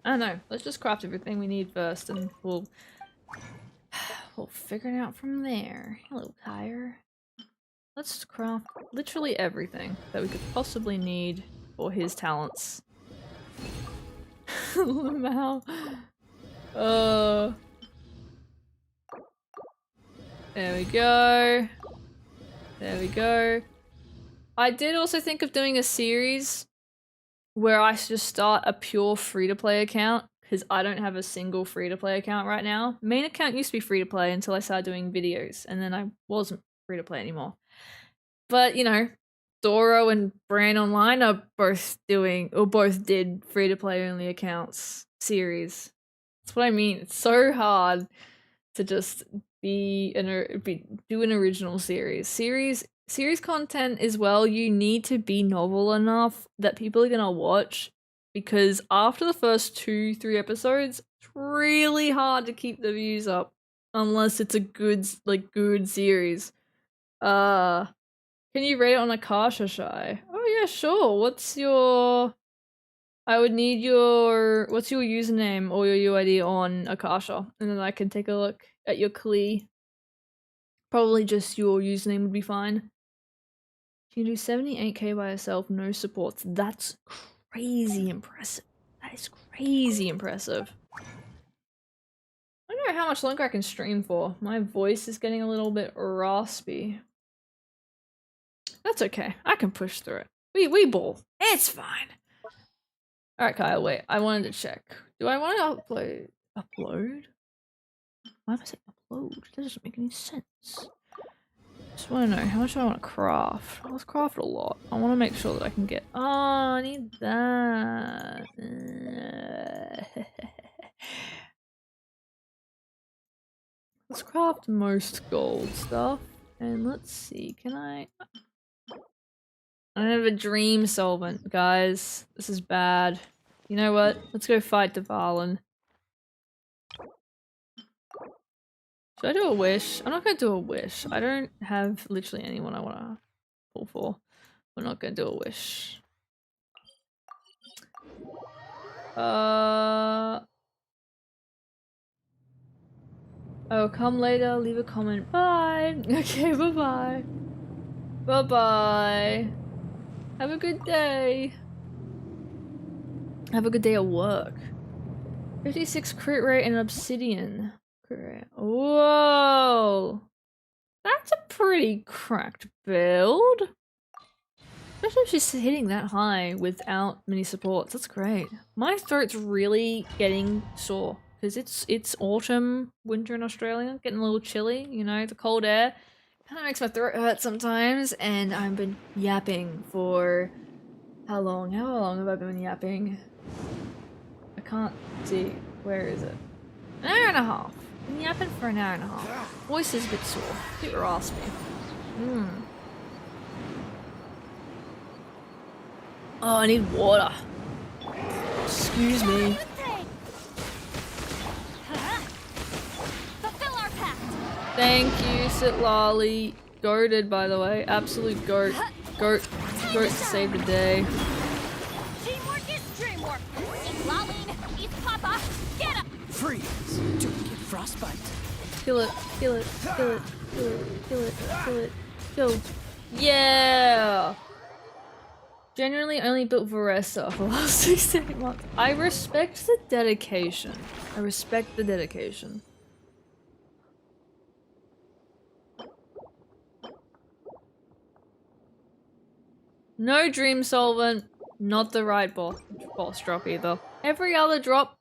I don't know. Let's just craft everything we need first and we'll figure it out from there. Hello, Kaya. Let's craft literally everything that we could possibly need for his talents. Lamau. There we go. There we go. I did also think of doing a series where I just start a pure free-to-play account, because I don't have a single free-to-play account right now. Main account used to be free-to-play until I started doing videos, and then I wasn't free-to-play anymore. But, you know, Doro and Brain Online are both did free-to-play only accounts series. That's what I mean. It's so hard to just do an original series. Series content as well, you need to be novel enough that people are gonna watch, because after the first 2-3 episodes, it's really hard to keep the views up unless it's a good series. Can you rate it on Akasha Shy? Oh yeah, sure. What's your username or your UID on Akasha, and then I can take a look at your Klee. Probably just your username would be fine. Can you do 78k by yourself, no supports? That's crazy impressive. That is crazy impressive. I don't know how much longer I can stream for. My voice is getting a little bit raspy. That's okay. I can push through it. We ball. It's fine. Alright, Kyle, wait. I wanted to check. Do I want to upload? Why am I saying upload? That doesn't make any sense. Just want to know how much I want to craft. Let's craft a lot. I want to make sure that I can get. Oh, I need that. Let's craft most gold stuff. And let's see, can I don't have a dream solvent, guys. This is bad. You know what? Let's go fight Dvalin. Should I do a wish? I'm not gonna do a wish. I don't have literally anyone I wanna pull for. We're not gonna do a wish. Oh, come later, leave a comment. Bye! Okay, bye-bye. Bye-bye. Have a good day. Have a good day at work. 56 crit rate and obsidian. Crit rate. Whoa! That's a pretty cracked build. Especially if she's hitting that high without many supports. That's great. My throat's really getting sore. Because it's autumn, winter in Australia, getting a little chilly, you know, the cold air kind of makes my throat hurt sometimes, and I've been yapping for how long? How long have I been yapping? I can't see. Where is it? An hour and a half. I've been yapping for an hour and a half. Voice is a bit sore, a bit raspy. Oh, I need water. Excuse me. Thank you, Sitlali. Goated, by the way. Absolute goat. Goat to save the day. Teamwork is dreamwork. Eat Laline, eat Papa, get him! Freeze! Don't get frostbite. Kill it, kill it, kill it, kill it, kill it, kill it, kill. Yeah! Genuinely only built Varesa for the last 16 months. I respect the dedication. I respect the dedication. No dream solvent, not the right boss drop either. Every other drop,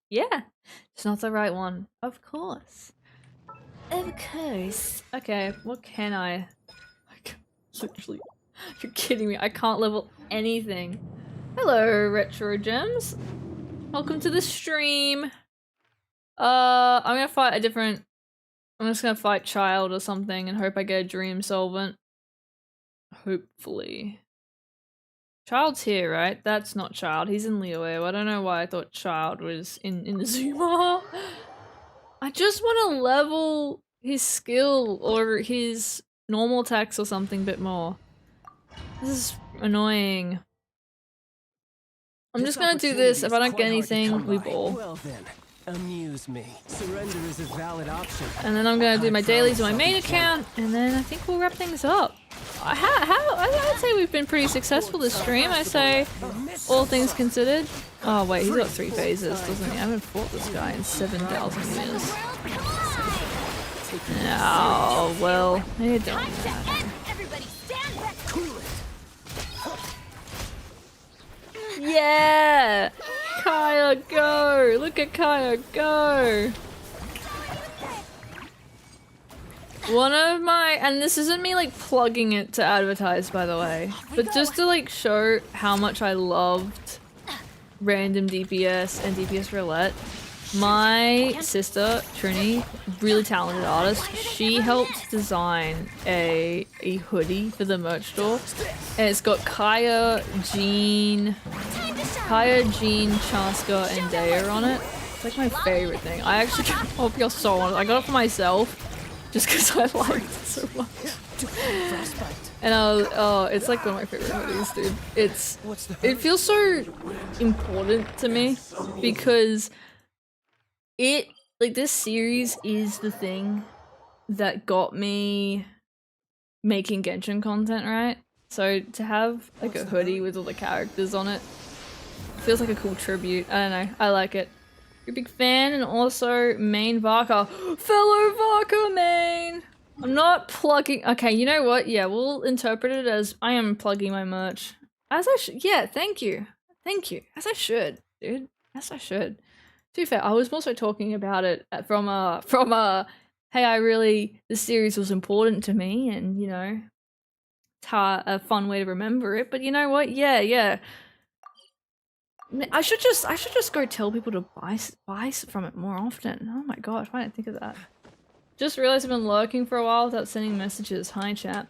yeah, it's not the right one. Of course. Of course. Okay, what can I? Literally, you're kidding me. I can't level anything. Hello, Retro Gems. Welcome to the stream. I'm gonna fight a different. I'm just gonna fight Child or something and hope I get a dream solvent. Hopefully. Child's here, right? That's not Child. He's in Leo. I don't know why I thought Child was in the Zuma. I just want to level his skill or his normal attacks or something a bit more. This is annoying. I'm just gonna do this. If I don't get anything, we ball. Well then, amuse me. Surrender is a valid option. And then I'm gonna do my dailies on my main account, and then I think we'll wrap things up. I'd say we've been pretty successful this stream. I say, all things considered. Oh wait, he's got 3 phases, doesn't he? I haven't fought this guy in 7,000 years. Oh well, you don't. Yeah! Kaya, go! Look at Kaya, go! One of my, and this isn't me like plugging it to advertise by the way, but just to like show how much I loved random DPS and DPS roulette. My sister, Trini, really talented artist, she helped design a hoodie for the merch store. And it's got Kaya, Jean, Chaska, and Daya on it. It's like my favorite thing. I actually hope you're so honest. I got it for myself just because I liked it so much. And it's like one of my favorite hoodies, dude. It feels so important to me because this series is the thing that got me making Genshin content, right? So to have like a hoodie with all the characters on it feels like a cool tribute. I don't know, I like it. You're a big fan, and also main Varka. Fellow Varka main! I'm not plugging- okay, you know what? Yeah, we'll interpret it as I am plugging my merch. As I should. Yeah, thank you. Thank you. As I should, dude. As I should. To be fair, I was also talking about it from hey, this series was important to me, and you know, it's a fun way to remember it. But you know what? Yeah. I should just go tell people to buy from it more often. Oh my gosh, why didn't I think of that? Just realized I've been lurking for a while without sending messages. Hi, chat.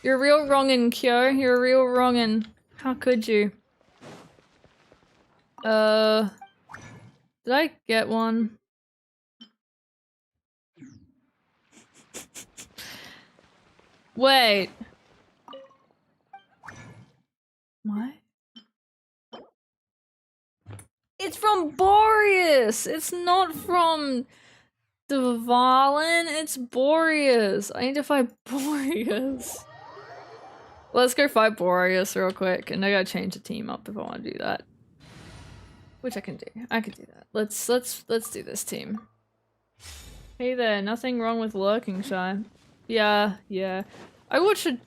You're a real wrongin', Kyo. You're a real wrongin'. How could you? Did I get one? Wait. What? It's from Boreas! It's not from Dvalin, it's Boreas. I need to fight Boreas. Let's go fight Boreas real quick, and I gotta change the team up if I want to do that. Which I can do. I can do that. Let's do this team. Hey there, nothing wrong with lurking, Shy. Yeah. I watch a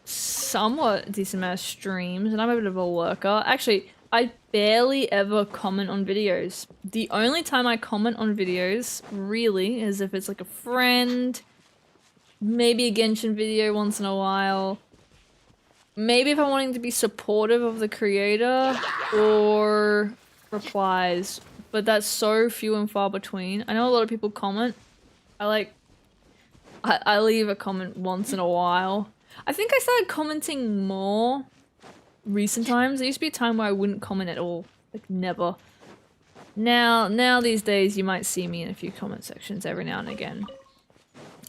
somewhat decent amount of streams, and I'm a bit of a lurker. Actually, I barely ever comment on videos. The only time I comment on videos, really, is if it's like a friend, maybe a Genshin video once in a while, maybe if I'm wanting to be supportive of the creator, or replies, but that's so few and far between. I know a lot of people comment. I leave a comment once in a while. I think I started commenting more recent times. There used to be a time where I wouldn't comment at all. Like, never. Now these days you might see me in a few comment sections every now and again.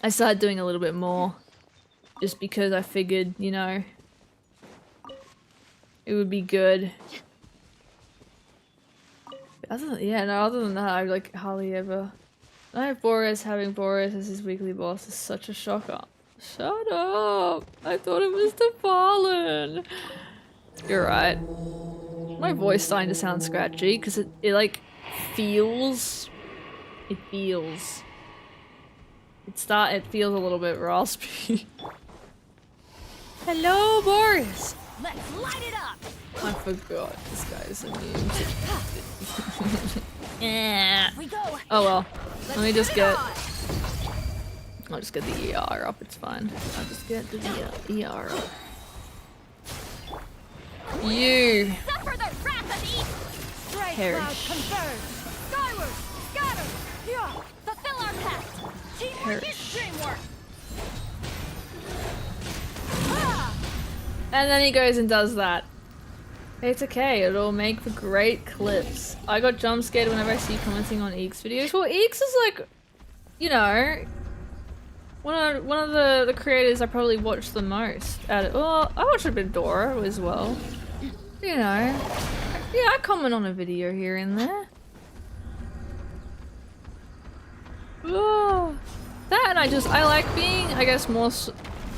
I started doing a little bit more just because I figured, you know, it would be good. Other than that, I like hardly ever. I have Boreas. Having Boreas as his weekly boss is such a shocker. Shut up! I thought it was Dvalin. You're right. My voice starting to sound scratchy because it like feels. It feels a little bit raspy. Hello, Boreas. Let's light it up. I forgot this guy's immune to. We go. Oh well. Let me just get. on. I'll just get the ER up. It's fine. I'll just get the ER up. You Suffer the wrath of the east. Stray perish. cloud confirmed. Skyward, scatter. Yeah. Fulfill our pact. Teamwork is dreamwork. Ah! And then he goes and does that. It's okay, it'll make for great clips. I got jump scared whenever I see you commenting on Eeks videos. Well, Eeks is like, you know, one of the creators I probably watch the most. Well, I watch a bit of Dora as well. You know, yeah, I comment on a video here and there. Oh, that and I like being, I guess, more.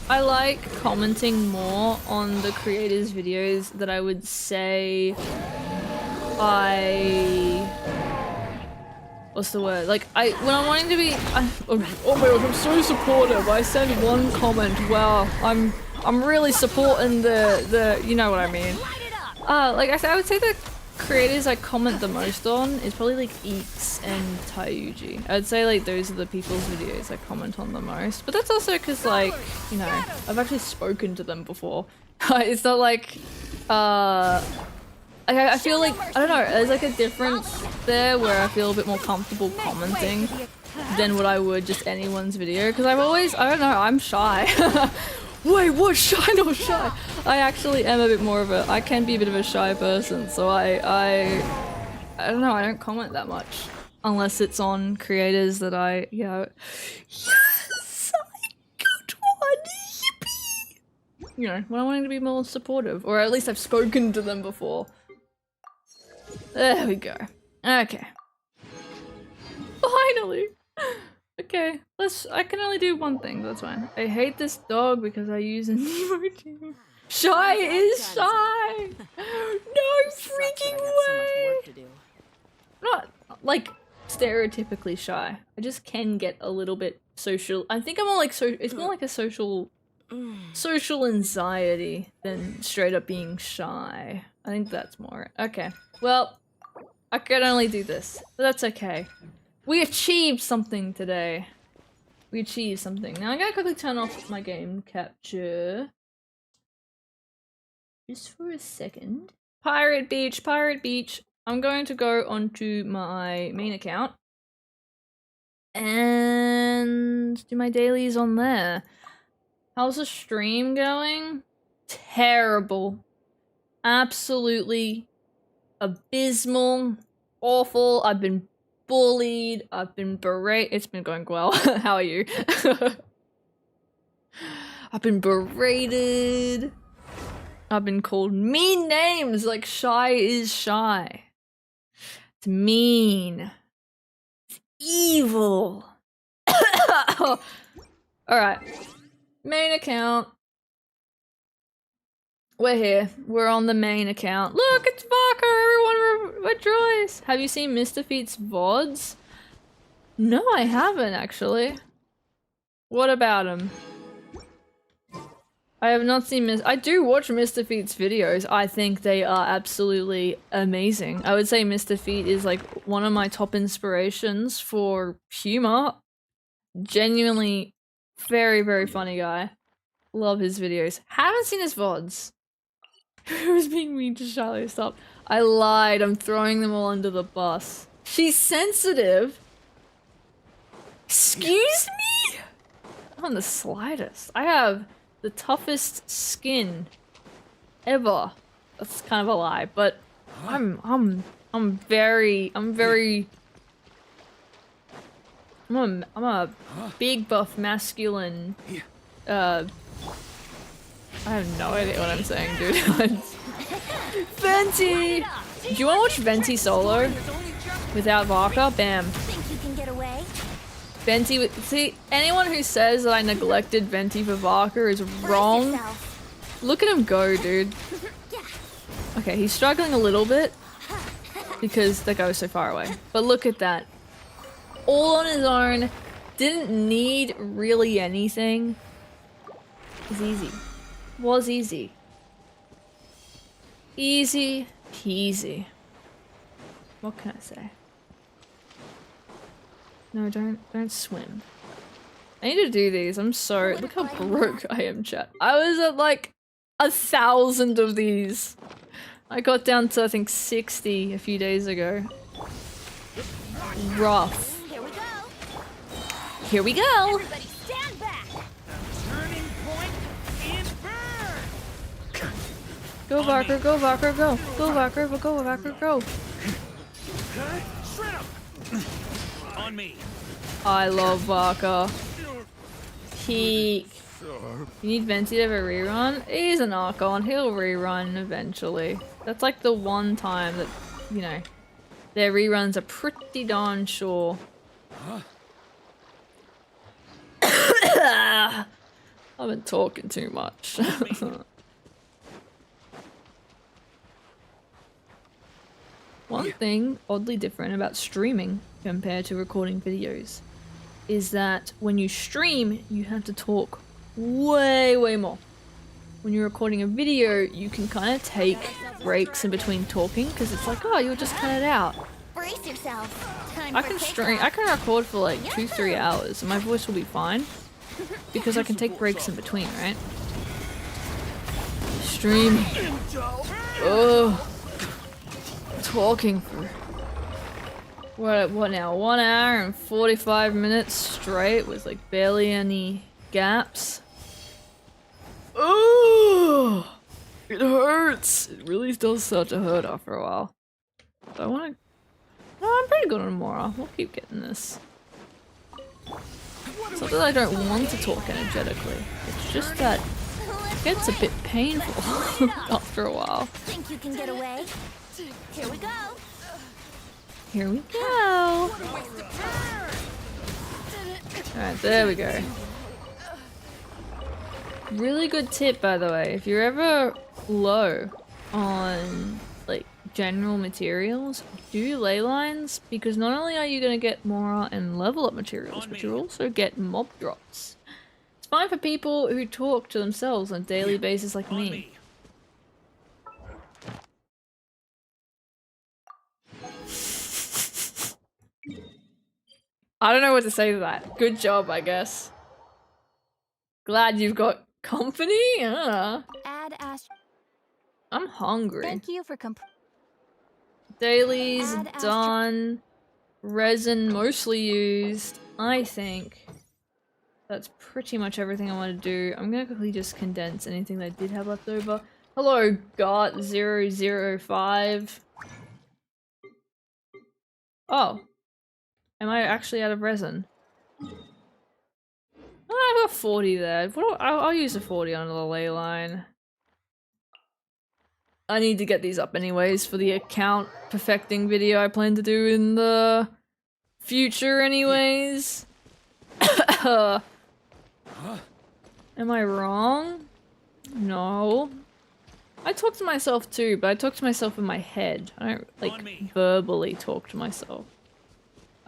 I like commenting more on the creators' videos that I would say what's the word? Like, when I'm wanting to be, oh my god, I'm so supportive. I send one comment, wow, I'm really supporting the, you know what I mean. Like I would say the creators I comment the most on is probably like Eeks and Tayuji. I'd say like those are the people's videos I comment on the most. But that's also because like, you know, I've actually spoken to them before. It's not like, I feel like, I don't know, there's like a difference there where I feel a bit more comfortable commenting than what I would just anyone's video. Because I've always, I don't know, I'm shy. Wait, what? Shy? Not shy. I actually am a bit more of a, I can be a bit of a shy person, so I don't know, I don't comment that much. Unless it's on creators that I, you know, yes, I got one, yippee! You know, when I'm wanting to be more supportive, or at least I've spoken to them before. There we go. Okay. Finally! Okay, I can only do one thing, that's fine. I hate this dog because I use an emoji. Shy is shy! No freaking way! Not, like, stereotypically shy. I just can get a little bit social. I think I'm more like, it's more like a social anxiety than straight up being shy. I think that's more, okay. Well, I can only do this, but that's okay. We achieved something today. We achieved something. Now I'm gonna quickly turn off my game capture. Just for a second. Pirate Beach, Pirate Beach. I'm going to go onto my main account and do my dailies on there. How's the stream going? Terrible. Absolutely abysmal. Awful. I've been bullied. I've been berated. It's been going well. How are you? I've been berated. I've been called mean names like shy is shy. It's mean. It's evil. Alright. Main account. We're here. We're on the main account. Look, it's Vodka! Everyone rejoice! Have you seen MrTheTeams' VODs? No, I haven't actually. What about him? I have not seen I do watch MrTheTeams videos. I think they are absolutely amazing. I would say MrTheTeams is like one of my top inspirations for humor. Genuinely very, very funny guy. Love his videos. Haven't seen his VODs. Who's being mean to Charlie? Stop. I lied. I'm throwing them all under the bus. She's sensitive. Excuse me? Not on the slightest. I have the toughest skin ever. That's kind of a lie, but I'm a big buff masculine I have no idea what I'm saying, dude. Venti! Do you want to watch Venti solo? Without Vodka? Bam. Think you can get away? Venti, see, anyone who says that I neglected Venti for Vodka is wrong. Look at him go, dude. Okay, he's struggling a little bit because that guy was so far away. But look at that. All on his own, didn't need really anything. It's easy. Was easy. Easy peasy. What can I say? No, don't swim. I need to do these. I'm sorry. Look how broke I am, chat. I was at like 1,000 of these. I got down to I think 60 a few days ago. Rough. Here we go. Here we go. Everybody stand back. Turning point in burn. Go Barker, go Barker, go. Go Barker, go Barker, go. On me. I love Barker. Peak. You need Venti to have a rerun? He's an Archon, he'll rerun eventually. That's like the one time that, you know, their reruns are pretty darn sure. I've been talking too much. One thing oddly different about streaming compared to recording videos is that when you stream, you have to talk way more. When you're recording a video, you can kind of take breaks in between talking because it's like, oh, you'll just cut it out. Brace yourself. I can stream, I can record for like 2-3 hours and my voice will be fine because I can take breaks in between, right? Streaming. Oh, talking for what now? 1 hour and 45 minutes straight with like barely any gaps. Oh, it hurts. It really does start to hurt after a while. So I want to. No, I'm pretty good on Mora. We'll keep getting this. It's not that I don't want to talk energetically. It's just that it gets a bit painful after a while. Think you can get away? Here we go. Here we go. Alright, there we go. Really good tip, by the way. If you're ever low on like general materials, do ley lines because not only are you going to get more and level up materials, but you'll also get mob drops. It's fine for people who talk to themselves on a daily basis like me. I don't know what to say to that. Good job, I guess. Glad you've got company? Add Ash. I'm hungry. Thank you for Dailies Add Astro- done. Resin mostly used. I think that's pretty much everything I want to do. I'm gonna quickly just condense anything that I did have left over. Hello, Got005. Oh. Am I actually out of resin? Oh, I've got 40 there. I'll use the 40 on the ley line. I need to get these up anyways for the account perfecting video I plan to do in the future anyways. Am I wrong? No. I talk to myself too, but I talk to myself in my head. I don't, like, verbally talk to myself.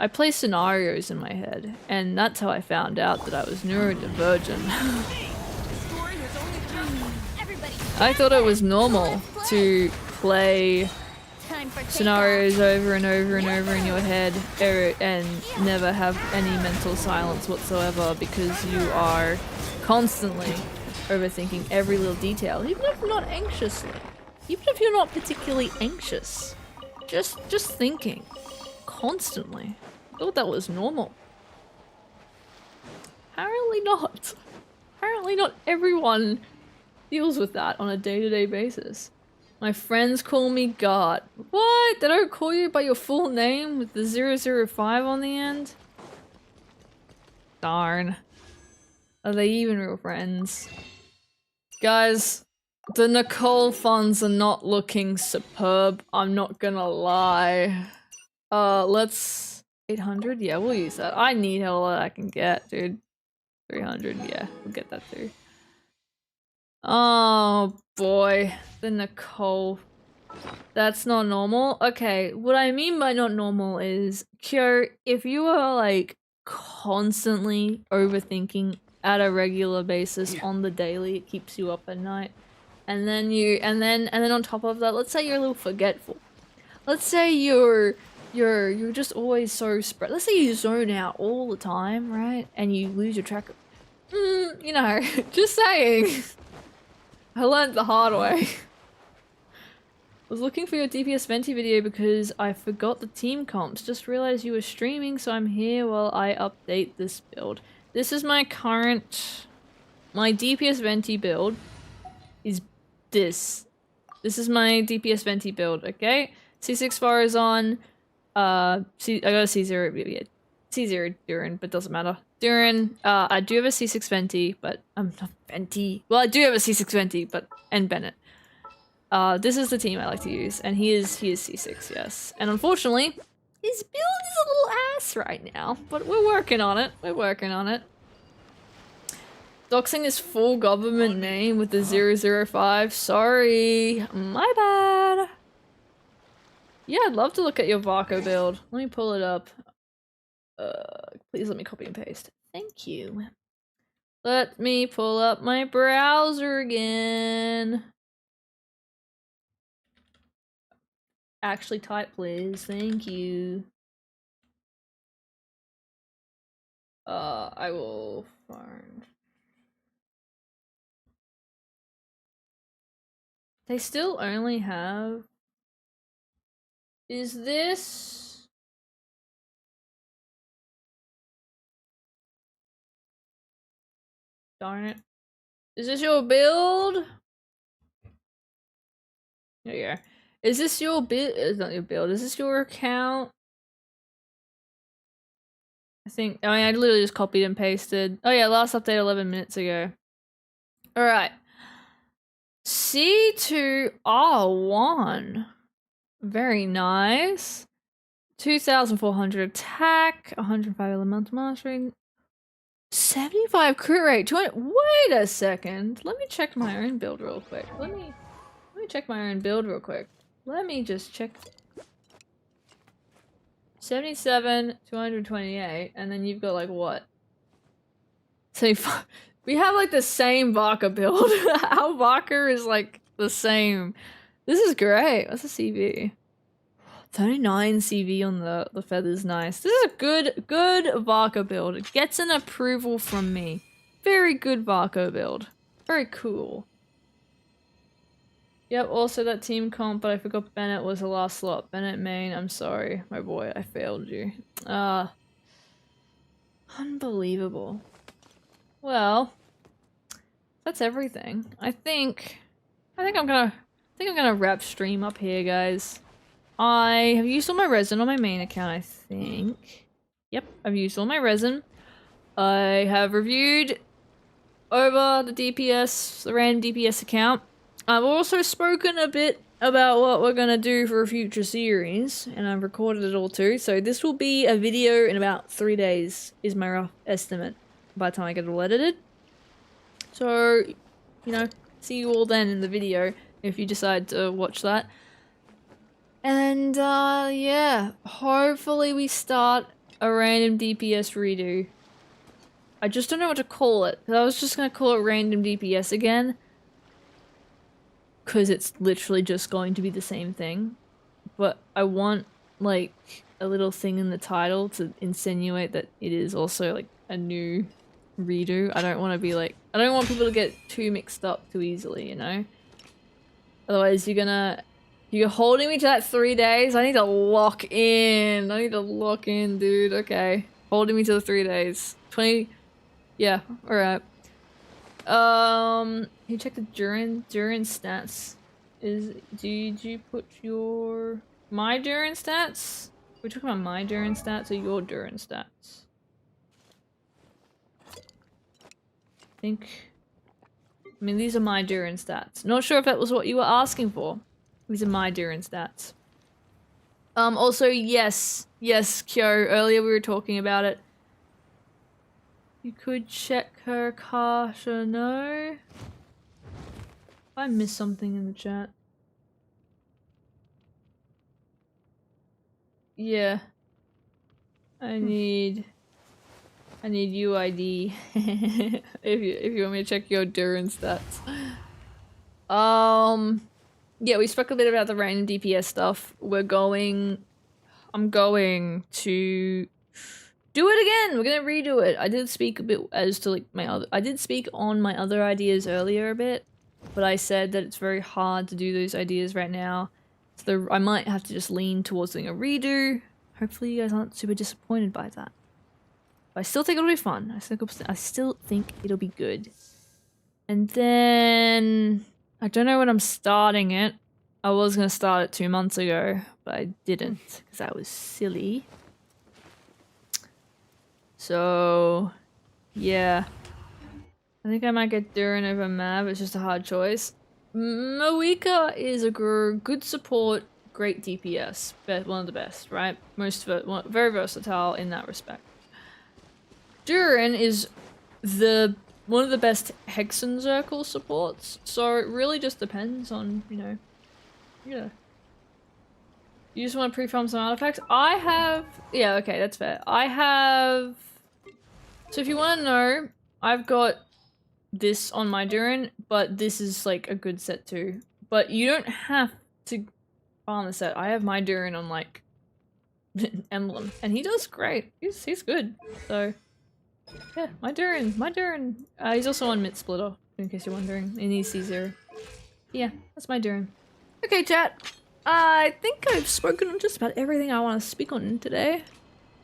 I play scenarios in my head, and that's how I found out that I was neurodivergent. I thought it was normal to play scenarios over and over and over in your head and never have any mental silence whatsoever because you are constantly overthinking every little detail, even if not anxiously. Even if you're not particularly anxious. Just thinking. Constantly. I thought that was normal. Apparently not. Apparently not everyone deals with that on a day-to-day basis. My friends call me God. What? They don't call you by your full name with the 005 on the end? Darn. Are they even real friends? Guys, the Nicole funds are not looking superb. I'm not gonna lie. Let's... 800? Yeah, we'll use that. I need all that I can get, dude. 300, yeah, we'll get that too. Oh boy, the Nicole. That's not normal. Okay, what I mean by not normal is, Kyo, if you are like constantly overthinking at a regular basis on the daily, it keeps you up at night. And then on top of that, let's say you're a little forgetful. Let's say you're just always so spread. Let's say you zone out all the time, right? And you lose your track of you know, just saying. I learned the hard way. I was looking for your DPS Venti video because I forgot the team comps. Just realized you were streaming, so I'm here while I update this build. This is my current... My DPS Venti build is this. This is my DPS Venti build, okay? C6 bar is on. I got a C0, yeah, C0 Durin, but doesn't matter. Durin, I do have a C6 Venti, but I'm not Venti. Well, I do have a C6 Venti, but and Bennett. This is the team I like to use, and he is C6, yes. And unfortunately, his build is a little ass right now, but we're working on it. We're working on it. Doxing his full government name with the 005. Sorry, my bad. Yeah, I'd love to look at your Varco build. Let me pull it up. Please let me copy and paste. Thank you. Let me pull up my browser again. Actually type, please. Thank you. I will find... They still only have... Is this... Darn it. Is this your build? There you go. Is this your build? It's not your build. Is this your account? I think... I mean, I literally just copied and pasted. Oh yeah, last update 11 minutes ago. Alright. C2R1. Very nice. 2,400 attack, 105 elemental mastery, 75 crit rate, 200. Wait a second. Let me check my own build real quick. Let me check my own build real quick. Let me just check. 77, 228, and then you've got like what? 75. We have like the same Varka build. Our Varka is like the same. This is great. What's the CV? 39 CV on the feathers, nice. This is a good Varco build. It gets an approval from me. Very good Varco build. Very cool. Yep, also that team comp, but I forgot Bennett was the last slot. Bennett main, I'm sorry, my boy, I failed you. Unbelievable. Well, that's everything. I think I'm gonna wrap stream up here, guys. I have used all my resin on my main account, I think. Yep, I've used all my resin. I have reviewed over the DPS, the random DPS account. I've also spoken a bit about what we're gonna do for a future series, and I've recorded it all too. So this will be a video in about 3 days, is my rough estimate, by the time I get it all edited. So, you know, see you all then in the video, if you decide to watch that. And, yeah, hopefully we start a random DPS redo. I just don't know what to call it, because I was just gonna call it random DPS again. Because it's literally just going to be the same thing. But I want, like, a little thing in the title to insinuate that it is also, like, a new redo. I don't want to be like, I don't want people to get too mixed up too easily, you know? Otherwise you're holding me to that 3 days? I need to lock in. I need to lock in, dude. Okay. Holding me to the 3 days. 20, yeah, alright. You check the Duran stats. Did you put my Duran stats? We're talking about my Duran stats or your Duran stats? I mean, these are my Duran stats. Not sure if that was what you were asking for. These are my Duran stats. Also, yes, Kyo, earlier we were talking about it. You could check her Kasha, no? I missed something in the chat. Yeah. I need UID if you want me to check your Duran stats. Yeah, we spoke a bit about the random DPS stuff. I'm going to do it again. We're gonna redo it. I did speak a bit as to like I did speak on my other ideas earlier a bit, but I said that it's very hard to do those ideas right now. So I might have to just lean towards doing a redo. Hopefully you guys aren't super disappointed by that. But I still think it'll be fun. I still think it'll be good. And then I don't know when I'm starting it. I was gonna start it 2 months ago, but I didn't because I was silly. So, yeah. I think I might get Duran over Mav. It's just a hard choice. Moika is a good support, great DPS. One of the best, right? Very versatile in that respect. Duran is one of the best Hexen Circle supports, so it really just depends on, you know, yeah. You just want to pre-farm some artifacts? Yeah, okay, that's fair. So if you want to know, I've got this on my Duran, but this is like a good set too. But you don't have to farm the set. I have my Duran on like Emblem, and he does great. He's good. So yeah, my Duran. He's also on Mid Splitter, in case you're wondering, and he's C0. Yeah, that's my Duran. Okay, chat. I think I've spoken on just about everything I want to speak on today.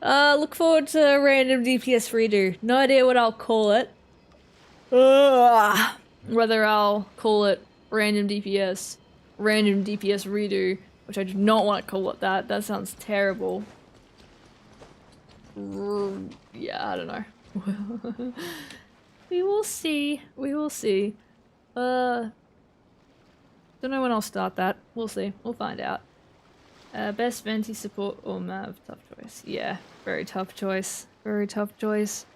Look forward to a random DPS redo. No idea what I'll call it. Whether I'll call it random DPS redo, which I do not want to call it that. That sounds terrible. Yeah, I don't know. We will see. Don't know when I'll start that. We'll see. We'll find out. Best Venti support or Mav? Tough choice. Yeah, very tough choice. Very tough choice.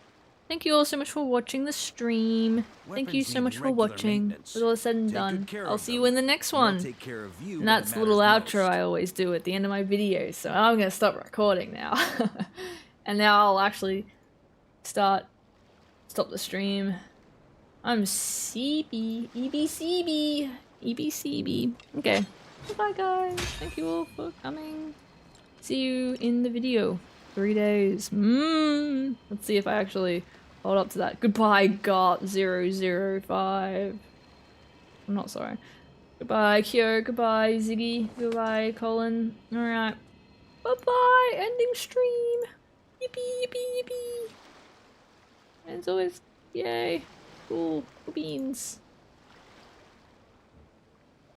Thank you all so much for watching the stream. Thank you so much for watching. With all said and done, I'll see you in the next one. And that's the little outro I always do at the end of my videos. So I'm gonna stop recording now. And now I'll actually stop the stream. I'm CB, EBCB. Okay. Bye guys. Thank you all for coming. see you in the video. 3 days. Let's see if I actually hold up to that. Goodbye, Gart005. I'm not sorry. Goodbye, Kyo. Goodbye, Ziggy. Goodbye, Colin. Alright. Bye-bye. Ending stream. Yippee, yippee, yippee. And as always, yay. Cool. Beans.